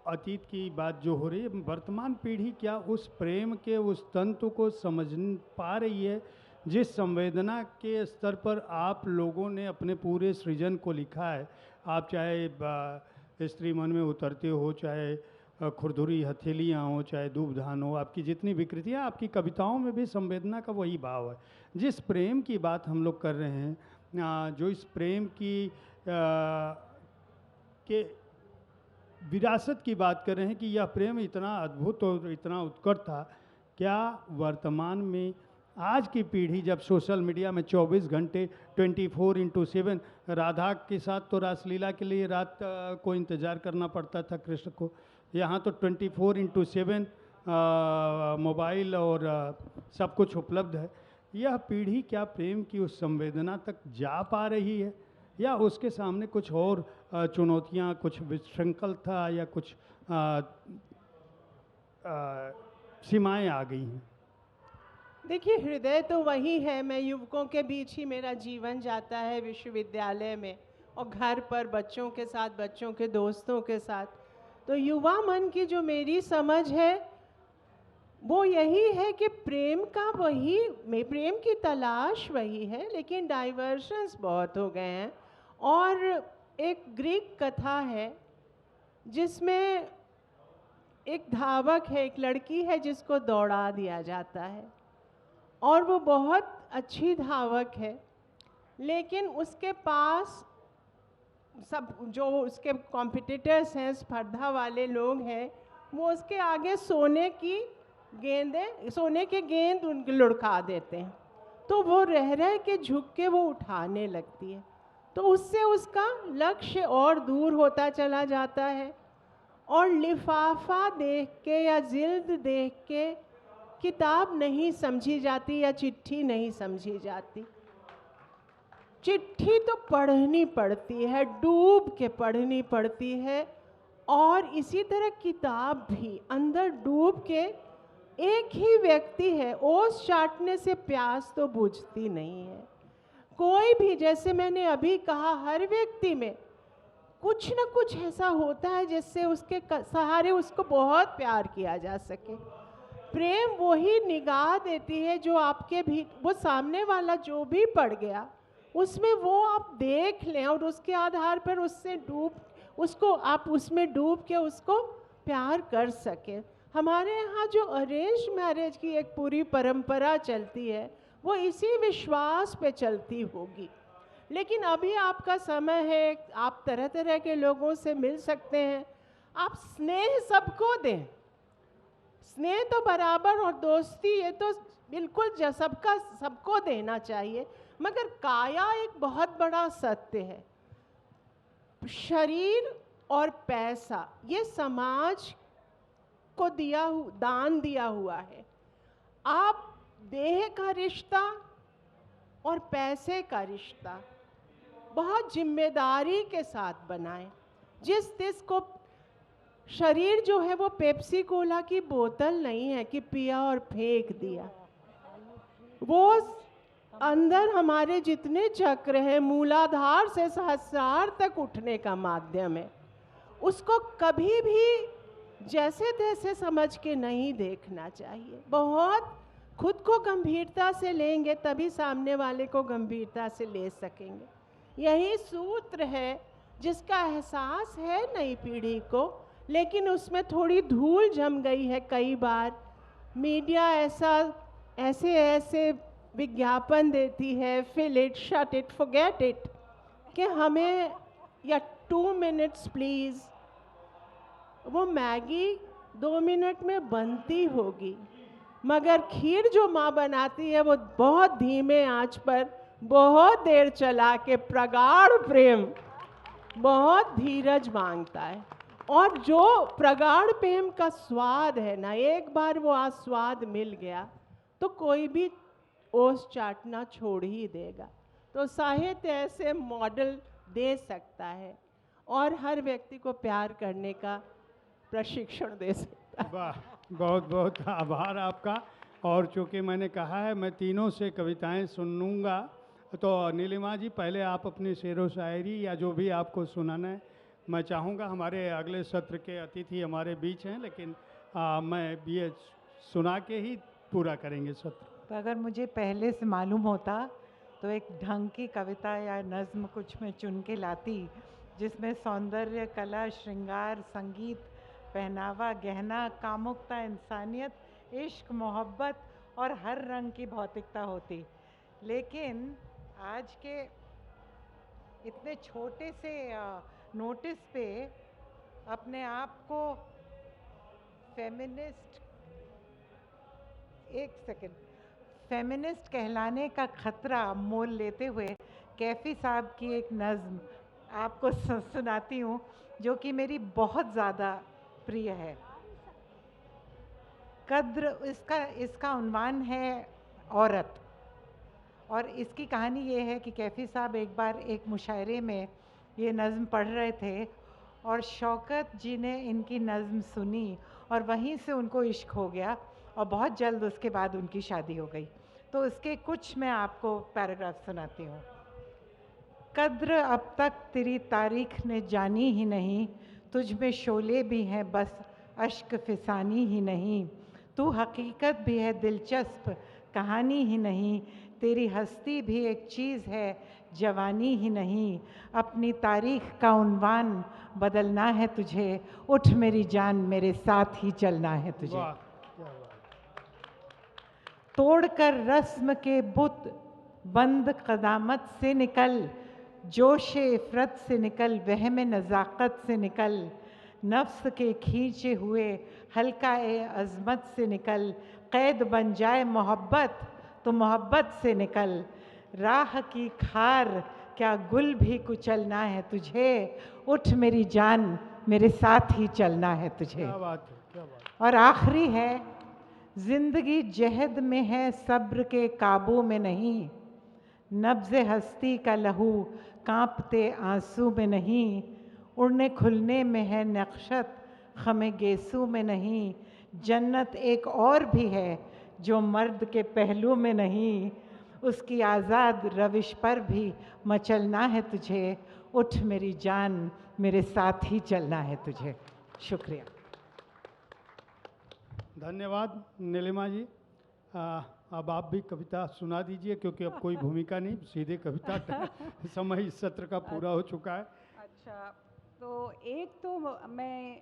अतीत की बात जो हो रही है, वर्तमान पीढ़ी क्या उस प्रेम के उस तंतु को समझ पा रही है जिस संवेदना के स्तर पर आप लोगों ने अपने पूरे सृजन को लिखा है। आप चाहे स्त्री मन में उतरते हो, चाहे खुरदुरी हथेलियाँ हो, चाहे दूबधान हो, आपकी जितनी विकृतियाँ, आपकी कविताओं में भी संवेदना का वही भाव है। जिस प्रेम की बात हम लोग कर रहे हैं जो इस प्रेम की के विरासत की बात कर रहे हैं कि यह प्रेम इतना अद्भुत और इतना उत्कट था, क्या वर्तमान में आज की पीढ़ी जब सोशल मीडिया में 24 घंटे 24/7, राधा के साथ तो रासलीला के लिए रात को इंतज़ार करना पड़ता था कृष्ण को, यहाँ तो 24/7 मोबाइल और सब कुछ उपलब्ध है। यह पीढ़ी क्या प्रेम की उस संवेदना तक जा पा रही है, या उसके सामने कुछ और चुनौतियाँ, कुछ विशृंखलता या कुछ सीमाएं आ गई हैं? देखिए, हृदय तो वही है। मैं युवकों के बीच ही मेरा जीवन जाता है, विश्वविद्यालय में और घर पर बच्चों के साथ, बच्चों के दोस्तों के साथ। तो युवा मन की जो मेरी समझ है वो यही है कि प्रेम की तलाश वही है, लेकिन डाइवर्शंस बहुत हो गए हैं। और एक ग्रीक कथा है जिसमें एक धावक है, एक लड़की है जिसको दौड़ा दिया जाता है और वो बहुत अच्छी धावक है, लेकिन उसके पास सब जो उसके कॉम्पिटिटर्स हैं, स्पर्धा वाले लोग हैं, वो उसके आगे सोने के गेंद उनके लुढ़का देते हैं। तो वो रह के झुक के वो उठाने लगती है, तो उससे उसका लक्ष्य और दूर होता चला जाता है। और लिफाफा देख के या जिल्द देख के किताब नहीं समझी जाती या चिट्ठी नहीं समझी जाती। चिट्ठी तो पढ़नी पड़ती है, डूब के पढ़नी पड़ती है। और इसी तरह किताब भी अंदर डूब के, एक ही व्यक्ति है, ओस चाटने से प्यास तो बुझती नहीं है। कोई भी, जैसे मैंने अभी कहा, हर व्यक्ति में कुछ न कुछ ऐसा होता है जिससे उसके सहारे उसको बहुत प्यार किया जा सके। प्रेम वही निगाह देती है जो आपके भी, वो सामने वाला जो भी पड़ गया उसमें वो आप देख लें और उसके आधार पर आप उसमें डूब के उसको प्यार कर सकें। हमारे यहाँ जो अरेंज मैरिज की एक पूरी परंपरा चलती है वो इसी विश्वास पे चलती होगी। लेकिन अभी आपका समय है, आप तरह तरह के लोगों से मिल सकते हैं। आप स्नेह सबको दें, स्नेह तो बराबर, और दोस्ती ये तो बिल्कुल सबको देना चाहिए। मगर काया एक बहुत बड़ा सत्य है। शरीर और पैसा ये समाज को दान दिया हुआ है। आप देह का रिश्ता और पैसे का रिश्ता बहुत जिम्मेदारी के साथ बनाएं। जिसको शरीर जो है वो पेप्सी कोला की बोतल नहीं है कि पिया और फेंक दिया। वो अंदर हमारे जितने चक्र हैं, मूलाधार से सहस्रार तक उठने का माध्यम है। उसको कभी भी जैसे तैसे समझ के नहीं देखना चाहिए। बहुत खुद को गंभीरता से लेंगे तभी सामने वाले को गंभीरता से ले सकेंगे। यही सूत्र है जिसका एहसास है नई पीढ़ी को, लेकिन उसमें थोड़ी धूल जम गई है। कई बार मीडिया ऐसे विज्ञापन देती है, fill it, shut it, forget it, कि हमें, या 2 मिनट्स प्लीज़। वो मैगी 2 मिनट में बनती होगी, मगर खीर जो माँ बनाती है वो बहुत धीमे आंच पर बहुत देर चला के, प्रगाढ़ प्रेम बहुत धीरज मांगता है। और जो प्रगाढ़ प्रेम का स्वाद है ना, एक बार वो आस्वाद मिल गया तो कोई भी ओस चाटना छोड़ ही देगा। तो साहित्य ऐसे मॉडल दे सकता है और हर व्यक्ति को प्यार करने का प्रशिक्षण दे सकता है। वाह, बहुत बहुत आभार आपका। और चूँकि मैंने कहा है मैं तीनों से कविताएं सुनूंगा, तो नीलिमा जी पहले आप अपनी शेरो शायरी या जो भी आपको सुनाना है मैं चाहूँगा। हमारे अगले सत्र के अतिथि हमारे बीच हैं, लेकिन मैं ये सुना के ही पूरा करेंगे सत्र। तो अगर मुझे पहले से मालूम होता तो एक ढंग की कविता या नज़्म कुछ मैं चुन के लाती, जिसमें सौंदर्य, कला, श्रृंगार, संगीत, पहनावा, गहना, कामुकता, इंसानियत, इश्क, मोहब्बत और हर रंग की भौतिकता होती। लेकिन आज के इतने छोटे से नोटिस पे अपने आप को फेमिनिस्ट, एक सेकंड, फेमिनिस्ट कहलाने का खतरा मोल लेते हुए कैफ़ी साहब की एक नज़्म आपको सुनाती हूँ जो कि मेरी बहुत ज़्यादा प्रिय है। कद्र, इसका उन्वान है औरत, और इसकी कहानी ये है कि कैफ़ी साहब एक बार एक मुशायरे में ये नज़्म पढ़ रहे थे और शौकत जी ने इनकी नज़्म सुनी और वहीं से उनको इश्क हो गया और बहुत जल्द उसके बाद उनकी शादी हो गई। तो उसके कुछ मैं आपको पैराग्राफ सुनाती हूँ। कद्र अब तक तेरी तारीख ने जानी ही नहीं, तुझ में शोले भी हैं बस अश्क फिसानी ही नहीं, तू हकीकत भी है दिलचस्प कहानी ही नहीं, तेरी हस्ती भी एक चीज़ है जवानी ही नहीं, अपनी तारीख का उन्वान बदलना है तुझे, उठ मेरी जान मेरे साथ ही चलना है तुझे। वाह, क्या बात। तोड़कर रस्म के बुत बंद कदामत से निकल, जोश इफ़रत से निकल, वहम नज़ाकत से निकल, नफ्स के खींचे हुए हल्का ए अज़मत से निकल, क़ैद बन जाए मोहब्बत तो मोहब्बत से निकल, राह की खार क्या गुल भी कुचलना है तुझे, उठ मेरी जान मेरे साथ ही चलना है तुझे। क्या बात है, क्या बात। और आखिरी है, जिंदगी जहद में है सब्र के काबू में नहीं, नब्ज़ हस्ती का लहू कांपते आंसू में नहीं, उड़ने खुलने में है नक्शत ख़मे गेसू में नहीं, जन्नत एक और भी है जो मर्द के पहलू में नहीं, उसकी आज़ाद रविश पर भी मचलना है तुझे, उठ मेरी जान मेरे साथ ही चलना है तुझे। शुक्रिया। धन्यवाद नीलिमा जी। अब आप भी कविता सुना दीजिए, क्योंकि अब कोई भूमिका नहीं, सीधे कविता समय इस सत्र का पूरा हो चुका है। अच्छा, तो एक तो मैं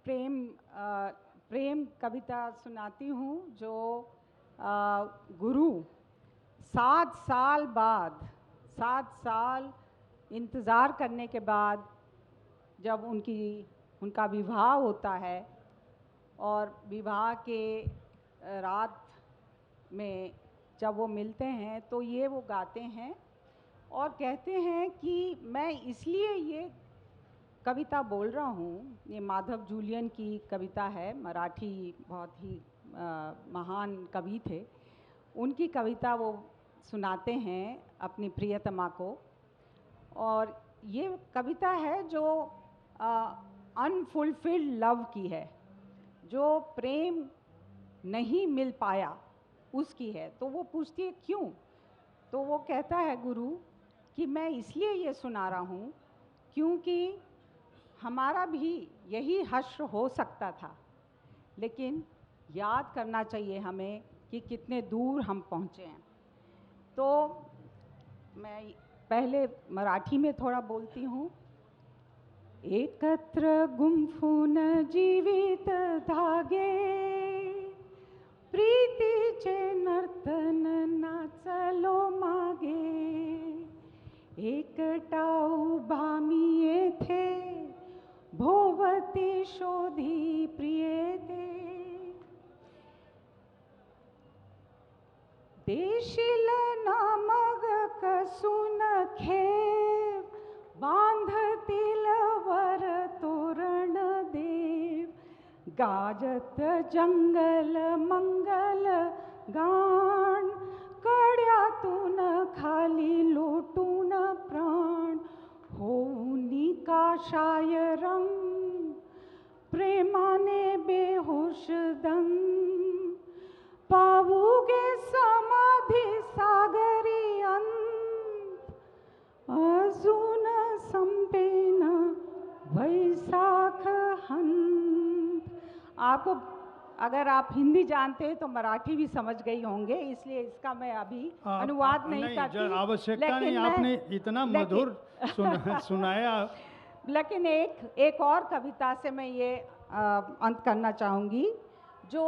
प्रेम कविता सुनाती हूँ जो गुरु 7 साल बाद, 7 साल इंतज़ार करने के बाद जब उनका विवाह होता है और विवाह के रात में जब वो मिलते हैं तो ये वो गाते हैं और कहते हैं कि मैं इसलिए ये कविता बोल रहा हूँ, ये माधव जूलियन की कविता है, मराठी बहुत ही महान कवि थे, उनकी कविता वो सुनाते हैं अपनी प्रियतमा को। और ये कविता है जो अनफुलफिल्ड लव की है, जो प्रेम नहीं मिल पाया उसकी है। तो वो पूछती है क्यों, तो वो कहता है गुरु कि मैं इसलिए ये सुना रहा हूँ क्योंकि हमारा भी यही हश्र हो सकता था, लेकिन याद करना चाहिए हमें कि कितने दूर हम पहुँचे हैं। तो मैं पहले मराठी में थोड़ा बोलती हूँ। एकत्र गुंफून जीवित धागे, प्रीतीचे नर्तन नाचलो मागे, एकटा उभा मी येथे भोवती शोधी प्रिये दे, देशील ना मग कसून खेव, बांधतील वर तोरण देव, गाजत जंगल मंगल गाण, कड्यातून खाली लोटून प्राण, होऊनी काशाय रंग, प्रेमाने बेहोश दंग, पावुगे समाधी सागरी अंत, अजून संपेन वैशाख हंत। आपको अगर आप हिंदी जानते हैं तो मराठी भी समझ गई होंगे, इसलिए इसका मैं अभी अनुवाद नहीं करती। आवश्यकता नहीं, आपने इतना मधुर सुनाया। लेकिन एक और कविता से मैं ये अंत करना चाहूँगी, जो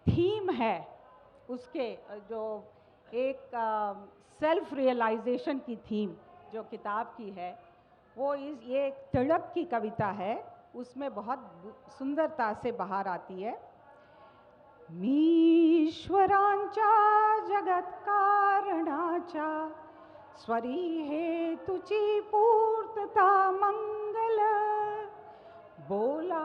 थीम है उसके, जो एक सेल्फ रियलाइजेशन की थीम, जो किताब की है वो ये एक तिलक की कविता है, उसमें बहुत सुंदरता से बाहर आती है। मीश्वरांच्या जगत कारणाच्या स्वरी हेतुची पूर्तता मंगल, बोला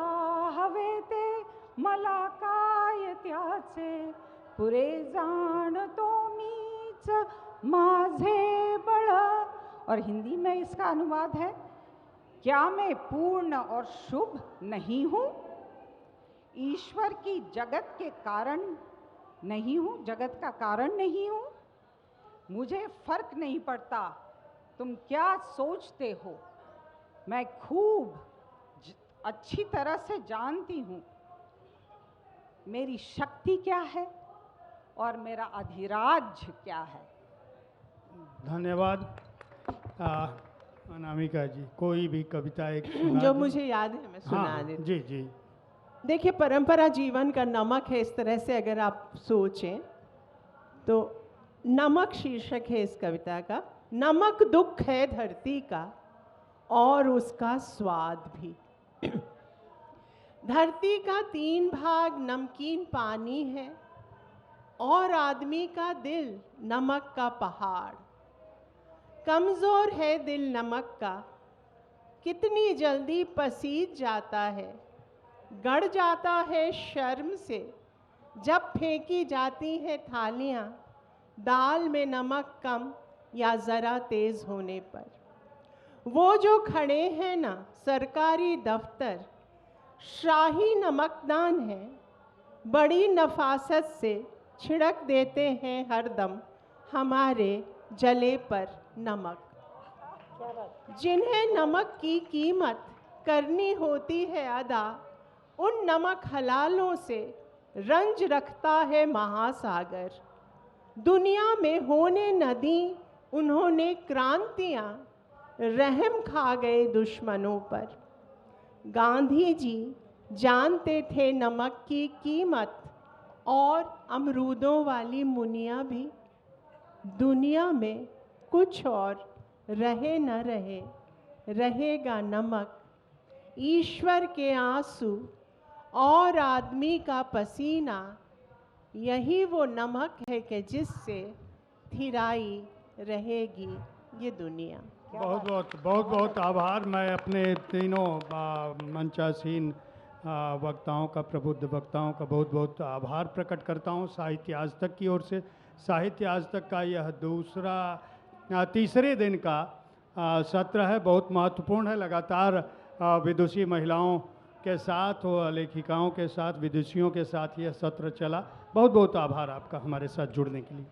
हवे ते मला काय त्याचे, पुरे जाणतो मीच माझे बळ। और हिंदी में इसका अनुवाद है, क्या मैं पूर्ण और शुभ नहीं हूँ? ईश्वर की जगत के कारण नहीं हूँ, जगत का कारण नहीं हूँ। मुझे फर्क नहीं पड़ता तुम क्या सोचते हो, मैं खूब अच्छी तरह से जानती हूँ मेरी शक्ति क्या है और मेरा अधिराज्य क्या है। धन्यवाद। अनामिका जी, कोई भी कविता एक सुना जो दें। मुझे याद है मैं सुना हाँ, देती हूँ। जी जी। देखिए, परंपरा जीवन का नमक है, इस तरह से अगर आप सोचें तो नमक शीर्षक है इस कविता का। नमक दुख है धरती का और उसका स्वाद भी। धरती का 3 भाग नमकीन पानी है और आदमी का दिल नमक का पहाड़। कमज़ोर है दिल नमक का, कितनी जल्दी पसीज जाता है, गड़ जाता है शर्म से जब फेंकी जाती हैं थालियाँ दाल में नमक कम या ज़रा तेज़ होने पर। वो जो खड़े हैं ना सरकारी दफ्तर, शाही नमकदान है, बड़ी नफासत से छिड़क देते हैं हरदम हमारे जले पर नमक। जिन्हें नमक की कीमत करनी होती है अदा, उन नमक हलालों से रंज रखता है महासागर। दुनिया में होने न दी उन्होंने क्रांतियाँ, रहम खा गए दुश्मनों पर। गांधी जी जानते थे नमक की कीमत और अमरूदों वाली मुनिया भी। दुनिया में कुछ और रहे न रहे, रहेगा नमक। ईश्वर के आंसू और आदमी का पसीना, यही वो नमक है कि जिससे थिराई रहेगी ये दुनिया। बहुत बहुत आभार। मैं अपने तीनों मंचासीन वक्ताओं का, प्रबुद्ध वक्ताओं का बहुत बहुत आभार प्रकट करता हूँ साहित्य आज तक की ओर से। साहित्य आज तक का यह तीसरे दिन का सत्र है, बहुत महत्वपूर्ण है। लगातार विदुषी महिलाओं के साथ और लेखिकाओं के साथ, विदुषियों के साथ यह सत्र चला। बहुत बहुत आभार आपका हमारे साथ जुड़ने के लिए।